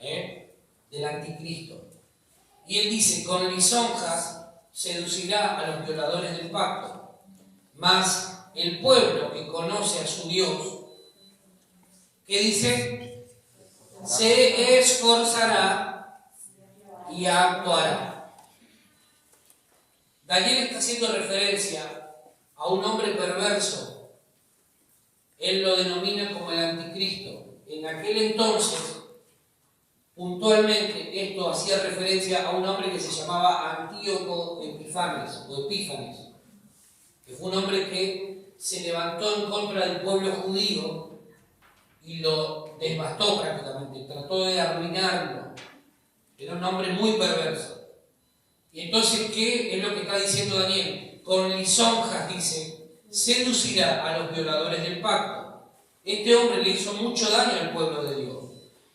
Del anticristo. Y él dice, con lisonjas seducirá a los violadores del pacto. Mas el pueblo que conoce a su Dios, ¿qué dice? Se esforzará y actuará. Daniel está haciendo referencia a un hombre perverso. Él lo denomina como el anticristo. En aquel entonces, puntualmente, esto hacía referencia a un hombre que se llamaba Antíoco Epífanes, que fue un hombre que se levantó en contra del pueblo judío y lo devastó prácticamente, trató de arruinarlo. Era un hombre muy perverso. Y entonces, ¿qué es lo que está diciendo Daniel? Con lisonjas, dice, seducirá a los violadores del pacto. Este hombre le hizo mucho daño al pueblo de Dios.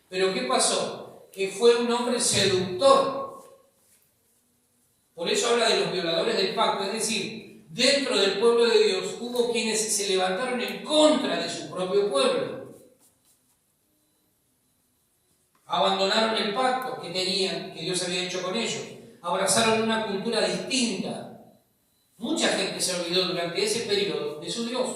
Pero ¿qué pasó? Que fue un hombre seductor. Por eso habla de los violadores del pacto. Es decir, dentro del pueblo de Dios hubo quienes se levantaron en contra de su propio pueblo. Abandonaron el pacto que tenían, que Dios había hecho con ellos. Abrazaron una cultura distinta. Mucha gente se olvidó durante ese periodo de su Dios.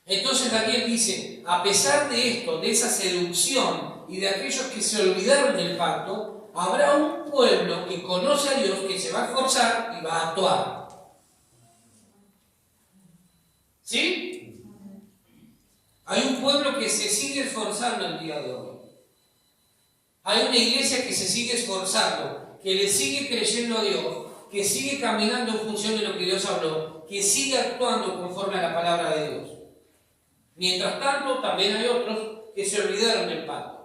Entonces Daniel dice, a pesar de esto, de esa seducción y de aquellos que se olvidaron del pacto, habrá un pueblo que conoce a Dios, que se va a esforzar y va a actuar. ¿Sí? Hay un pueblo que se sigue esforzando el día de hoy. Hay una iglesia que se sigue esforzando, que le sigue creyendo a Dios, que sigue caminando en función de lo que Dios habló, que sigue actuando conforme a la palabra de Dios. Mientras tanto, también hay otros que se olvidaron del pacto.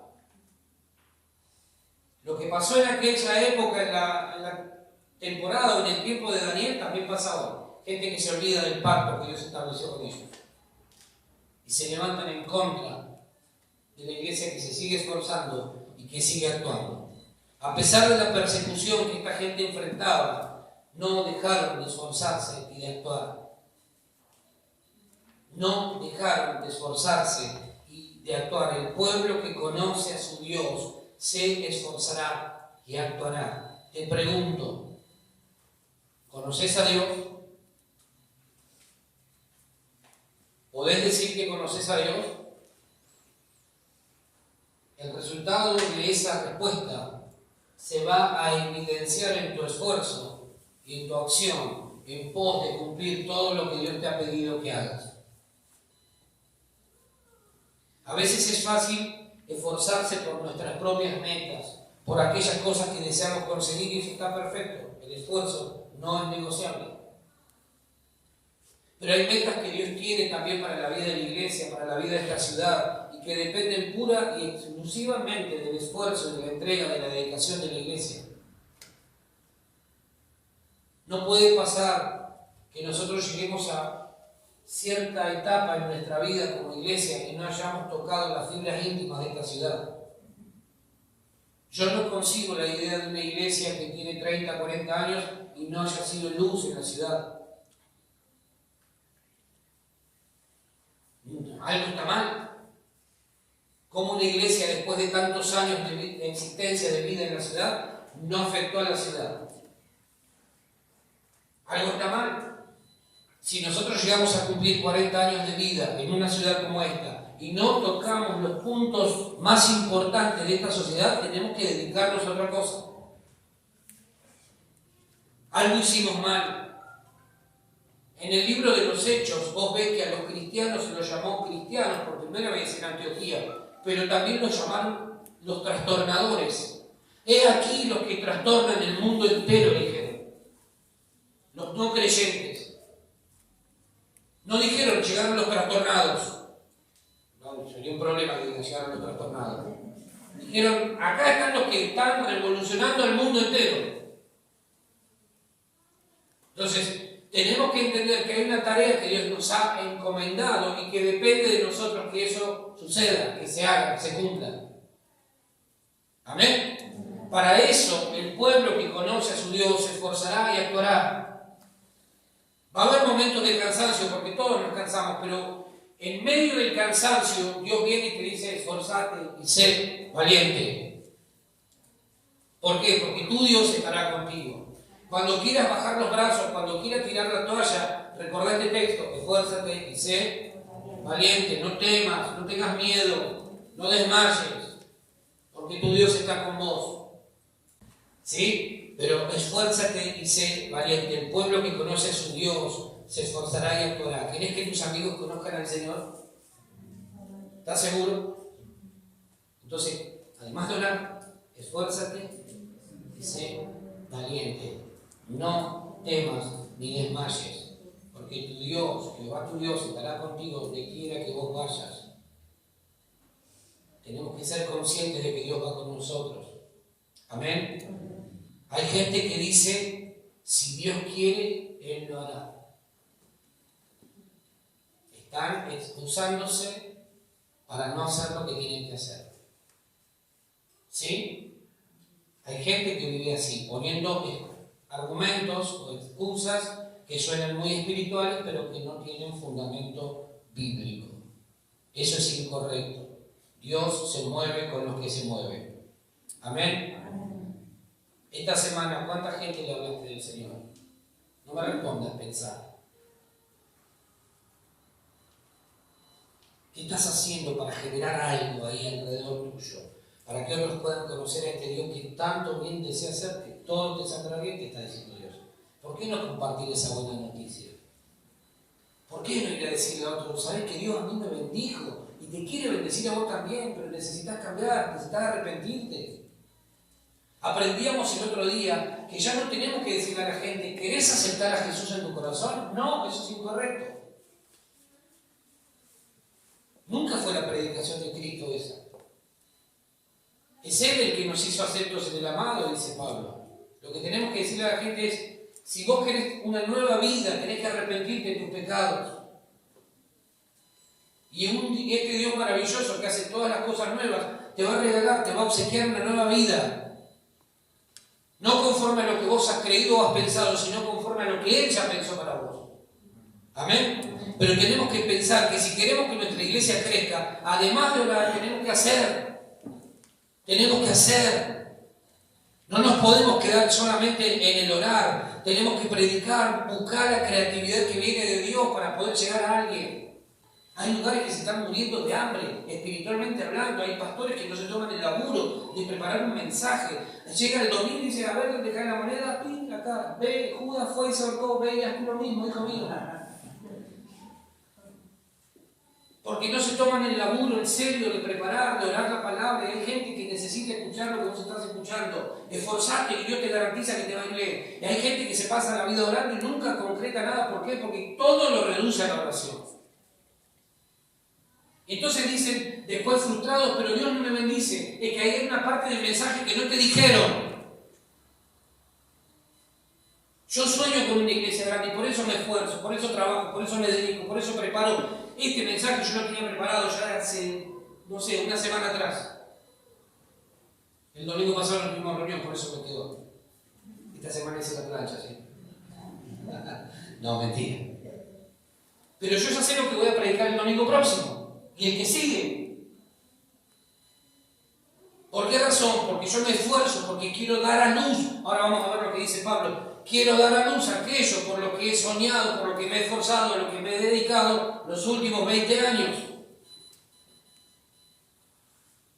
Lo que pasó en aquella época, en la temporada o en el tiempo de Daniel, también pasa ahora. Gente que se olvida del pacto que Dios estableció con ellos. Y se levantan en contra de la iglesia que se sigue esforzando y que sigue actuando. A pesar de la persecución que esta gente enfrentaba, no dejaron de esforzarse y de actuar. No dejaron de esforzarse y de actuar. El pueblo que conoce a su Dios se esforzará y actuará. Te pregunto, ¿conoces a Dios? ¿Podés decir que conoces a Dios? El resultado de esa respuesta se va a evidenciar en tu esfuerzo y en tu acción en pos de cumplir todo lo que Dios te ha pedido que hagas. A veces es fácil esforzarse por nuestras propias metas, por aquellas cosas que deseamos conseguir, y eso está perfecto. El esfuerzo no es negociable. Pero hay metas que Dios tiene también para la vida de la iglesia, para la vida de esta ciudad, y que dependen pura y exclusivamente del esfuerzo, de la entrega, de la dedicación de la iglesia. No puede pasar que nosotros lleguemos a cierta etapa en nuestra vida como iglesia y no hayamos tocado las fibras íntimas de esta ciudad. Yo no consigo la idea de una iglesia que tiene 30, 40 años y no haya sido luz en la ciudad. Algo está mal. ¿Cómo una iglesia, después de tantos años de existencia de vida en la ciudad, no afectó a la ciudad? Algo está mal. Si nosotros llegamos a cumplir 40 años de vida en una ciudad como esta y no tocamos los puntos más importantes de esta sociedad, tenemos que dedicarnos a otra cosa. Algo hicimos mal. En el libro de los Hechos, vos ves que a los cristianos se los llamó cristianos por primera vez en Antioquía, pero también los llamaron los trastornadores. He aquí los que trastornan el mundo entero, dijeron. Los no creyentes. No dijeron, llegaron los trastornados. No, sería un problema que digan, llegaron los trastornados. Dijeron, acá están los que están revolucionando el mundo entero. Entonces, tenemos que entender que hay una tarea que Dios nos ha encomendado y que depende de nosotros que eso suceda, que se haga, que se cumpla. Amén. Para eso, el pueblo que conoce a su Dios se esforzará y actuará. Va a haber momentos de cansancio, porque todos nos cansamos, pero en medio del cansancio, Dios viene y te dice, esforzate y sé valiente. ¿Por qué? Porque tu Dios estará contigo. Cuando quieras bajar los brazos, cuando quieras tirar la toalla, recordá este texto, esfuérzate y sé valiente, no temas, no tengas miedo, no desmayes, porque tu Dios está con vos. ¿Sí? Pero esfuérzate y sé valiente. El pueblo que conoce a su Dios se esforzará y actuará. ¿Querés que tus amigos conozcan al Señor? ¿Estás seguro? Entonces, además de orar, esfuérzate y sé valiente. No temas ni desmayes, porque tu Dios, Jehová tu Dios, estará contigo donde quiera que vos vayas. Tenemos que ser conscientes de que Dios va con nosotros. Amén. Hay gente que dice, si Dios quiere, Él lo hará. Están excusándose para no hacer lo que tienen que hacer. ¿Sí? Hay gente que vive así, poniendo argumentos o excusas que suenan muy espirituales, pero que no tienen fundamento bíblico. Eso es incorrecto. Dios se mueve con los que se mueven. Amén. Esta semana, ¿cuánta gente le hablaste del Señor? No me respondas, pensar. ¿Qué estás haciendo para generar algo ahí alrededor tuyo? para que otros puedan conocer a este Dios que tanto bien desea hacer, que todo te saldrá bien, te está diciendo Dios. ¿Por qué no compartir esa buena noticia? ¿Por qué no ir a decirle a otros, sabes que Dios a mí me bendijo y te quiere bendecir a vos también, pero necesitas cambiar, necesitas arrepentirte? Aprendíamos el otro día que ya no tenemos que decirle a la gente, ¿querés aceptar a Jesús en tu corazón? No, eso es incorrecto. Nunca fue la predicación de Cristo esa. Es Él el que nos hizo aceptos en el amado, dice Pablo. Lo que tenemos que decirle a la gente es, si vos querés una nueva vida, tenés que arrepentirte de tus pecados. Y este Dios maravilloso que hace todas las cosas nuevas, te va a regalar, te va a obsequiar una nueva vida. No conforme a lo que vos has creído o has pensado, sino conforme a lo que Él ya pensó para vos. Amén. Pero tenemos que pensar que si queremos que nuestra iglesia crezca, además de orar, tenemos que hacer. Tenemos que hacer. No nos podemos quedar solamente en el orar. Tenemos que predicar, buscar la creatividad que viene de Dios para poder llegar a alguien. Hay lugares que se están muriendo de hambre, espiritualmente hablando. Hay pastores que no se toman el laburo de preparar un mensaje. Llega el domingo y dice, a ver dónde cae la moneda, pin, acá, ve, Judas fue y se ahorcó, ve y haz tú lo mismo, hijo mío. Porque no se toman el laburo en serio de preparar, de orar la palabra. Y hay gente que necesita escuchar lo que vos estás escuchando. Esforzate, que Dios te garantiza que te va a ir bien. Y hay gente que se pasa la vida orando y nunca concreta nada. ¿Por qué? Porque todo lo reduce a la oración. Entonces dicen, después frustrados, pero Dios no me bendice. Es que hay una parte del mensaje que no te dijeron. Yo sueño con una iglesia grande y por eso me esfuerzo, por eso trabajo, por eso me dedico, por eso preparo. Este mensaje yo lo tenía preparado ya hace, no sé, una semana atrás. El domingo pasado nos tuvimos reunión, por eso me quedó. Esta semana hice la plancha, ¿sí? No, mentira. Pero yo ya sé lo que voy a predicar el domingo próximo. Y el que sigue. ¿Por qué razón? Porque yo me esfuerzo, porque quiero dar a luz. Ahora vamos a ver lo que dice Pablo. Quiero dar a luz aquello por lo que he soñado, por lo que me he esforzado, lo que me he dedicado los últimos 20 años.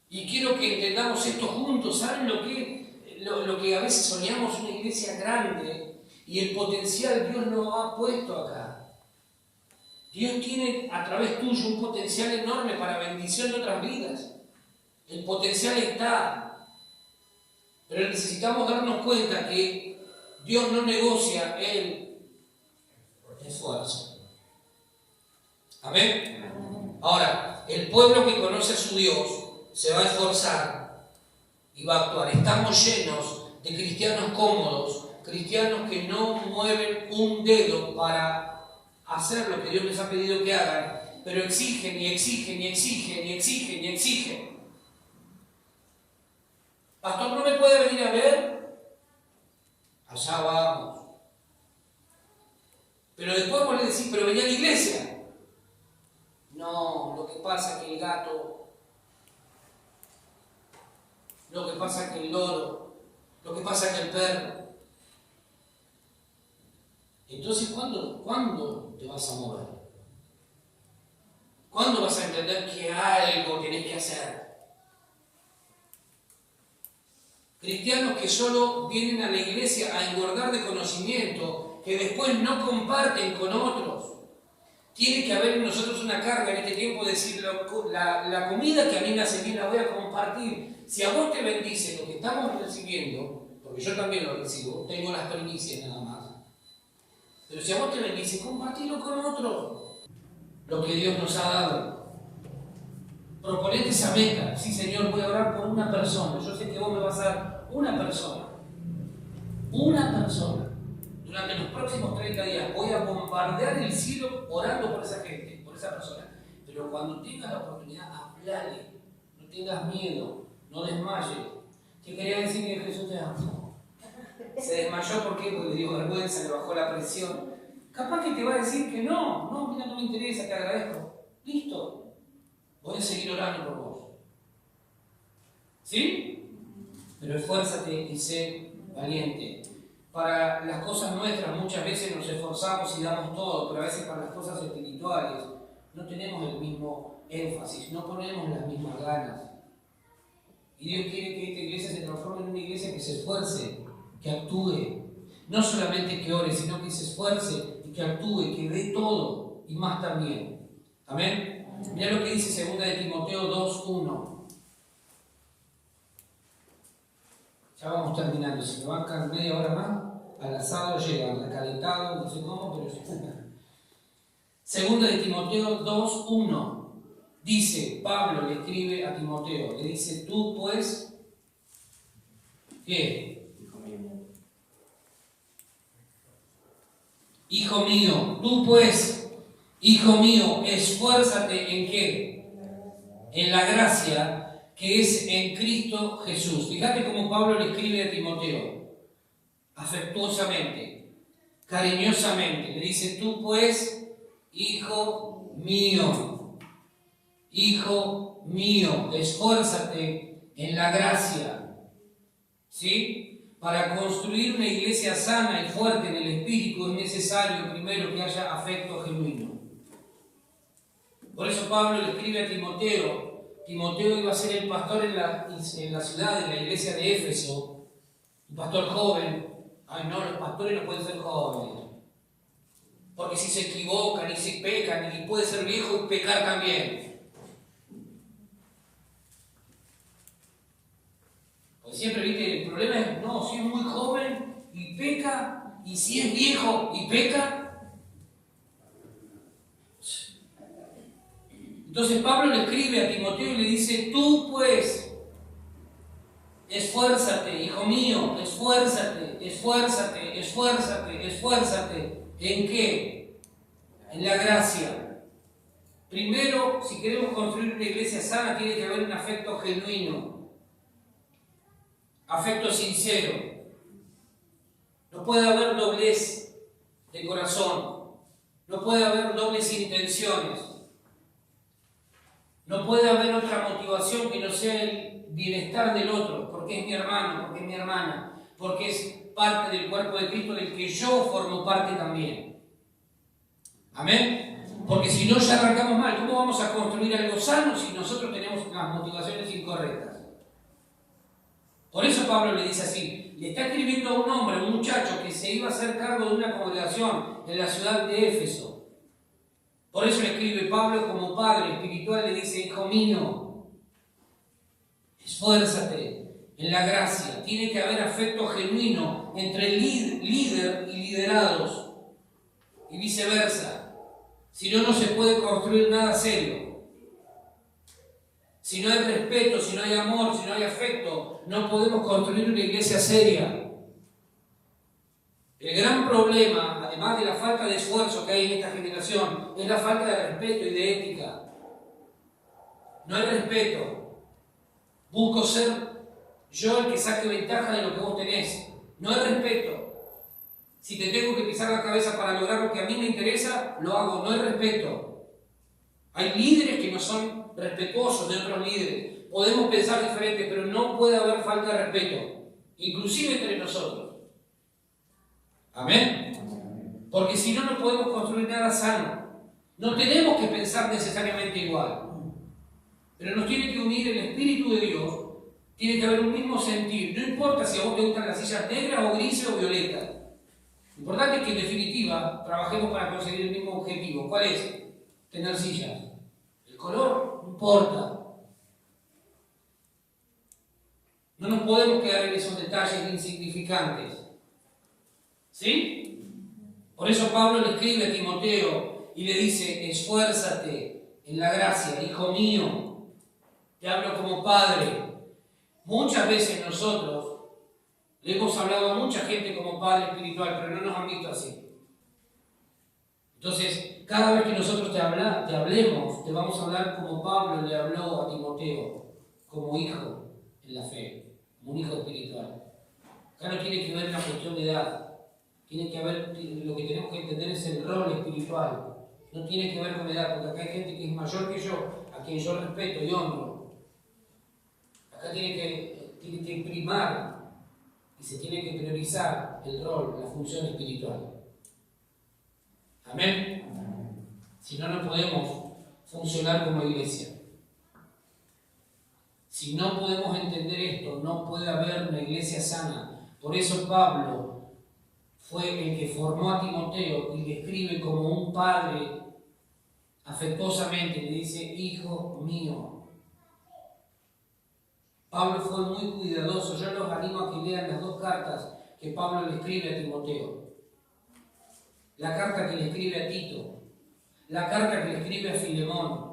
Y quiero que entendamos esto juntos. ¿Saben lo que a veces soñamos? Una iglesia grande y el potencial Dios nos ha puesto acá. Dios tiene a través tuyo un potencial enorme para bendición de otras vidas. El potencial está. Pero necesitamos darnos cuenta que Dios no negocia el esfuerzo. ¿Amén? Ahora, el pueblo que conoce a su Dios se va a esforzar y va a actuar. Estamos llenos de cristianos cómodos, cristianos que no mueven un dedo para hacer lo que Dios les ha pedido que hagan, pero exigen y exigen y exigen y exigen y exigen. Pastor, ¿no me puede venir a ver? Allá vamos. Pero después vos le decís, pero vení a la iglesia. No, lo que pasa es que el gato, lo que pasa es que el loro, lo que pasa es que el perro. Entonces, ¿cuándo te vas a mover? ¿Cuándo vas a entender que algo tenés que hacer? Cristianos que solo vienen a la iglesia a engordar de conocimiento, que después no comparten con otros. Tiene que haber en nosotros una carga en este tiempo de decir, la comida que a mí me hace bien la voy a compartir. Si a vos te bendice lo que estamos recibiendo, porque yo también lo recibo, tengo las primicias nada más. Pero si a vos te bendice, compartilo con otro. Lo que Dios nos ha dado. Proponete esa meta. Sí, Señor, voy a orar por una persona. Yo sé que vos me vas a dar una persona. Una persona. Durante los próximos 30 días voy a bombardear el cielo orando por esa gente, por esa persona. Pero cuando tengas la oportunidad, hablale. No tengas miedo. No desmayes. ¿Qué quería decir que Jesús te ama? Se desmayó, ¿por qué? Porque le dio vergüenza, le bajó la presión. Capaz que te va a decir que no, mira, no me interesa, te agradezco. Listo. Voy a seguir orando por vos. ¿Sí? Pero esfuérzate y sé valiente. Para las cosas nuestras muchas veces nos esforzamos y damos todo, pero a veces para las cosas espirituales no tenemos el mismo énfasis, no ponemos las mismas ganas. Y Dios quiere que esta iglesia se transforme en una iglesia que se esfuerce, que actúe. No solamente que ore, sino que se esfuerce y que actúe, que dé todo y más también. Amén. Mira lo que dice 2 de Timoteo 2:1. Ya vamos terminando. Si me bancan media hora más, al asado llegan, recalentado, no sé cómo, pero ya. 2 de Timoteo 2:1. Dice, Pablo le escribe a Timoteo, le dice, tú pues, ¿qué? Hijo mío, tú pues, hijo mío, esfuérzate en qué? En la gracia que es en Cristo Jesús. Fíjate cómo Pablo le escribe a Timoteo, afectuosamente, cariñosamente. Le dice, tú pues, hijo mío, esfuérzate en la gracia, ¿sí? Para construir una iglesia sana y fuerte en el Espíritu es necesario primero que haya afecto genuino. Por eso Pablo le escribe a Timoteo. Timoteo iba a ser el pastor en la ciudad, en la iglesia de Éfeso, un pastor joven. Ay no, los pastores no pueden ser jóvenes, porque si se equivocan y se pecan, y puede ser viejo y pecar también. Porque siempre, viste, el problema es, no, si es muy joven y peca, y si es viejo y peca. Entonces Pablo le escribe a Timoteo y le dice, tú pues, esfuérzate, hijo mío, esfuérzate. ¿En qué? En la gracia. Primero, si queremos construir una iglesia sana, tiene que haber un afecto genuino, afecto sincero. No puede haber doblez de corazón, no puede haber dobles intenciones, no puede haber otra motivación que no sea el bienestar del otro, porque es mi hermano, porque es mi hermana, porque es parte del cuerpo de Cristo del que yo formo parte también. Amén. Porque si no, ya arrancamos mal. ¿Cómo vamos a construir algo sano si nosotros tenemos las motivaciones incorrectas? Por eso Pablo le dice así, le está escribiendo a un hombre, a un muchacho que se iba a hacer cargo de una congregación en la ciudad de Éfeso. Por eso le escribe Pablo como padre espiritual, le dice, hijo mío, esfuérzate en la gracia. Tiene que haber afecto genuino entre el líder y liderados, y viceversa. Si no, no se puede construir nada serio. Si no hay respeto, si no hay amor, si no hay afecto, no podemos construir una iglesia seria. El gran problema, además de la falta de esfuerzo que hay en esta generación, es la falta de respeto y de ética. No hay respeto. Busco ser yo el que saque ventaja de lo que vos tenés. No hay respeto. Si te tengo que pisar la cabeza para lograr lo que a mí me interesa, lo hago. No hay respeto. Hay líderes que no son respetuosos de otros líderes. Podemos pensar diferente, pero no puede haber falta de respeto, inclusive entre nosotros. Amén. Porque si no, no podemos construir nada sano. No tenemos que pensar necesariamente igual, pero nos tiene que unir el Espíritu de Dios. Tiene que haber un mismo sentir. No importa si a vos te gustan las sillas negras o grises o violetas. Lo importante es que en definitiva trabajemos para conseguir el mismo objetivo. ¿Cuál es? Tener sillas. El color no importa. No nos podemos quedar en esos detalles insignificantes. ¿Sí? Por eso Pablo le escribe a Timoteo y le dice, esfuérzate en la gracia, hijo mío. Te hablo como padre. Muchas veces nosotros le hemos hablado a mucha gente como padre espiritual, pero no nos han visto así. Entonces, cada vez que nosotros te hablemos, te vamos a hablar como Pablo le habló a Timoteo, como hijo en la fe, como un hijo espiritual. Acá no tiene que ver una cuestión de edad. Tiene que ver, lo que tenemos que entender es el rol espiritual. No tiene que ver con edad, porque acá hay gente que es mayor que yo, a quien yo respeto y honro. Acá tiene que primar y se tiene que priorizar el rol, la función espiritual. Amén. Si no, no podemos funcionar como iglesia. Si no podemos entender esto, no puede haber una iglesia sana. Por eso Pablo fue el que formó a Timoteo y le escribe como un padre afectuosamente, le dice, hijo mío. Pablo fue muy cuidadoso. Yo los animo a que lean las dos cartas que Pablo le escribe a Timoteo. La carta que le escribe a Tito, la carta que le escribe a Filemón.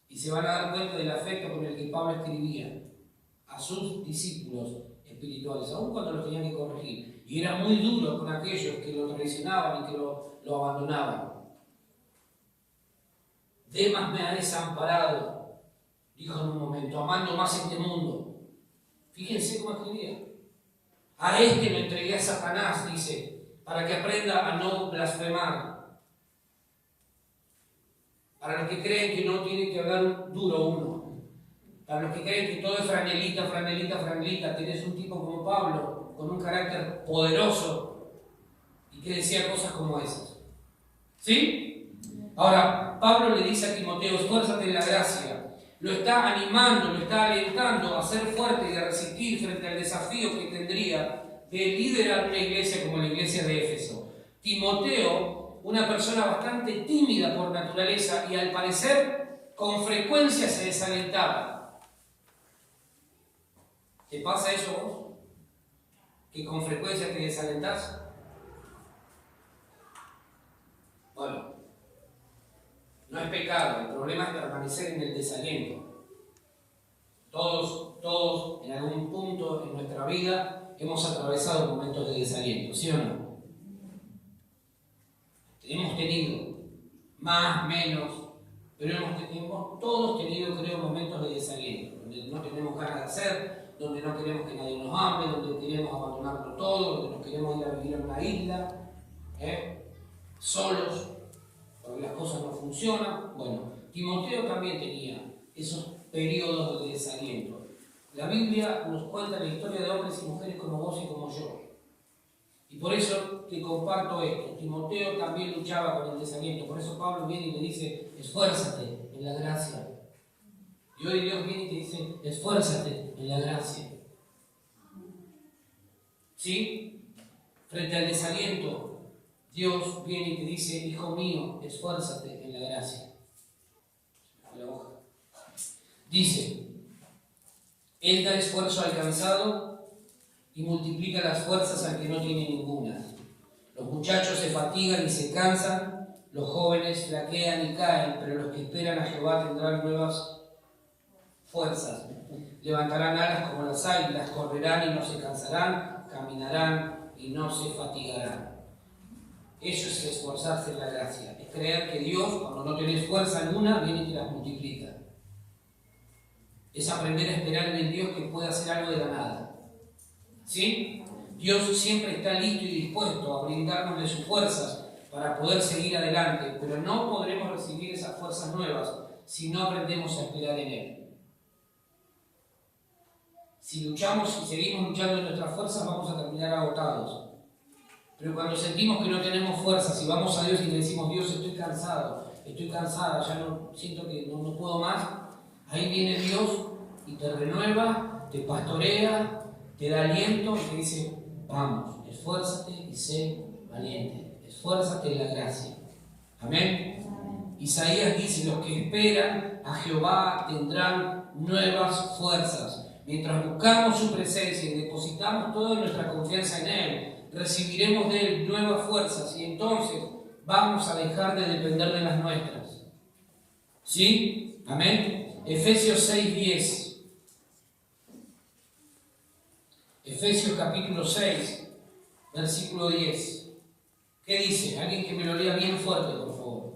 Y se van a dar cuenta del afecto con el que Pablo escribía a sus discípulos espirituales, aun cuando los tenían que corregir. Y era muy duro con aquellos que lo traicionaban y que lo abandonaban. Demas me ha desamparado, dijo en un momento, amando más este mundo. Fíjense cómo escribía. A este lo entregué a Satanás, dice, para que aprenda a no blasfemar. Para los que creen que no tiene que hablar duro uno. Para los que creen que todo es franelita, franelita, franelita. Tenés un tipo como Pablo, con un carácter poderoso, y que decía cosas como esas. ¿Sí? Ahora, Pablo le dice a Timoteo, esfuérzate en la gracia. Lo está animando, lo está alentando a ser fuerte y a resistir frente al desafío que tendría de liderar una iglesia como la iglesia de Éfeso. Timoteo, una persona bastante tímida por naturaleza y al parecer con frecuencia se desalentaba. ¿Te pasa eso vos? ¿Que con frecuencia te desalentás? Bueno, no es pecado, el problema es permanecer en el desaliento. Todos en algún punto en nuestra vida hemos atravesado momentos de desaliento, ¿sí o no? Hemos tenido, más, menos, pero hemos todos tenido, creo, momentos de desaliento, donde no tenemos ganas de hacer, donde no queremos que nadie nos ame, donde queremos abandonarlo todo, donde nos queremos ir a vivir en una isla, solos, porque las cosas no funcionan. Bueno, Timoteo también tenía esos periodos de desaliento. La Biblia nos cuenta la historia de hombres y mujeres como vos y como yo. Y por eso te comparto esto. Timoteo también luchaba con el desaliento. Por eso Pablo viene y le dice, esfuérzate en la gracia. Y hoy Dios viene y te dice, esfuérzate en la gracia. ¿Sí? Frente al desaliento, Dios viene y te dice, hijo mío, esfuérzate en la gracia. La hoja. Dice, Él da esfuerzo al cansado y multiplica las fuerzas al que no tiene ninguna. Los muchachos se fatigan y se cansan, los jóvenes flaquean y caen, pero los que esperan a Jehová tendrán nuevas fuerzas. Levantarán alas como las águilas, correrán y no se cansarán, caminarán y no se fatigarán. Eso es esforzarse en la gracia, es creer que Dios, cuando no tenés fuerza alguna, viene y te las multiplica. Es aprender a esperar en el Dios que puede hacer algo de la nada. ¿Sí? Dios siempre está listo y dispuesto a brindarnos de sus fuerzas para poder seguir adelante, pero no podremos recibir esas fuerzas nuevas si no aprendemos a esperar en Él. Si luchamos y seguimos luchando en nuestras fuerzas, vamos a terminar agotados. Pero cuando sentimos que no tenemos fuerzas y vamos a Dios y le decimos, Dios, estoy cansado, estoy cansada, ya no siento que no puedo más, ahí viene Dios y te renueva, te pastorea, te da aliento y te dice, vamos, esfuérzate y sé valiente, esfuérzate en la gracia. Amén. Amén. Isaías dice, los que esperan a Jehová tendrán nuevas fuerzas. Mientras buscamos su presencia y depositamos toda nuestra confianza en Él, recibiremos de Él nuevas fuerzas y entonces vamos a dejar de depender de las nuestras. ¿Sí? Amén. Efesios 6:10. Efesios capítulo 6, versículo 10. ¿Qué dice? Alguien que me lo lea bien fuerte, por favor.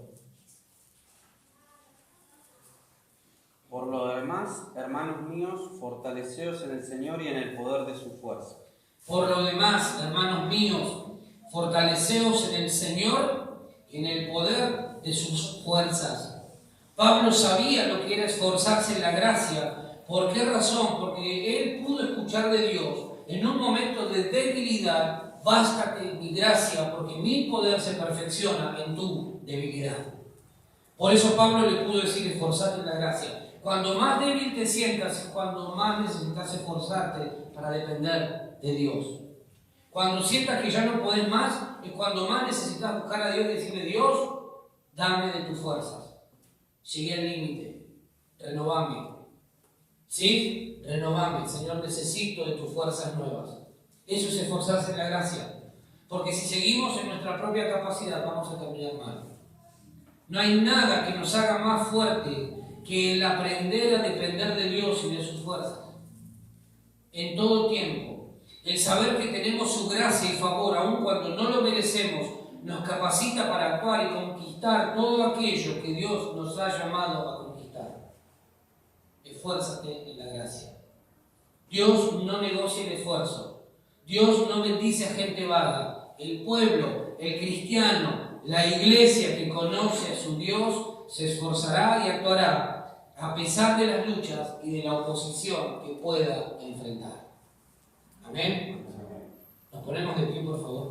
Por lo demás, hermanos míos, fortaleceos en el Señor y en el poder de su fuerza. Por lo demás, hermanos míos, fortaleceos en el Señor y en el poder de sus fuerzas. Pablo sabía lo que era esforzarse en la gracia. ¿Por qué razón? Porque él pudo escuchar de Dios en un momento de debilidad, bástate mi gracia, porque mi poder se perfecciona en tu debilidad. Por eso Pablo le pudo decir, esforzate en la gracia. Cuando más débil te sientas es cuando más necesitas esforzarte para depender de Dios. Cuando sientas que ya no podés más, es cuando más necesitas buscar a Dios y decirle, Dios, dame de tus fuerzas. Llegué al límite, renovame. ¿Sí? Renovame, Señor, necesito de tus fuerzas nuevas. Eso es esforzarse en la gracia. Porque si seguimos en nuestra propia capacidad, vamos a terminar mal. No hay nada que nos haga más fuerte que el aprender a depender de Dios y de sus fuerzas. En todo tiempo, el saber que tenemos su gracia y favor, aun cuando no lo merecemos, nos capacita para actuar y conquistar todo aquello que Dios nos ha llamado a conquistar. Esfuérzate en la gracia. Dios no negocia el esfuerzo. Dios no bendice a gente vaga. El pueblo, el cristiano, la iglesia que conoce a su Dios se esforzará y actuará a pesar de las luchas y de la oposición que pueda enfrentar. Amén. Nos ponemos de pie, por favor.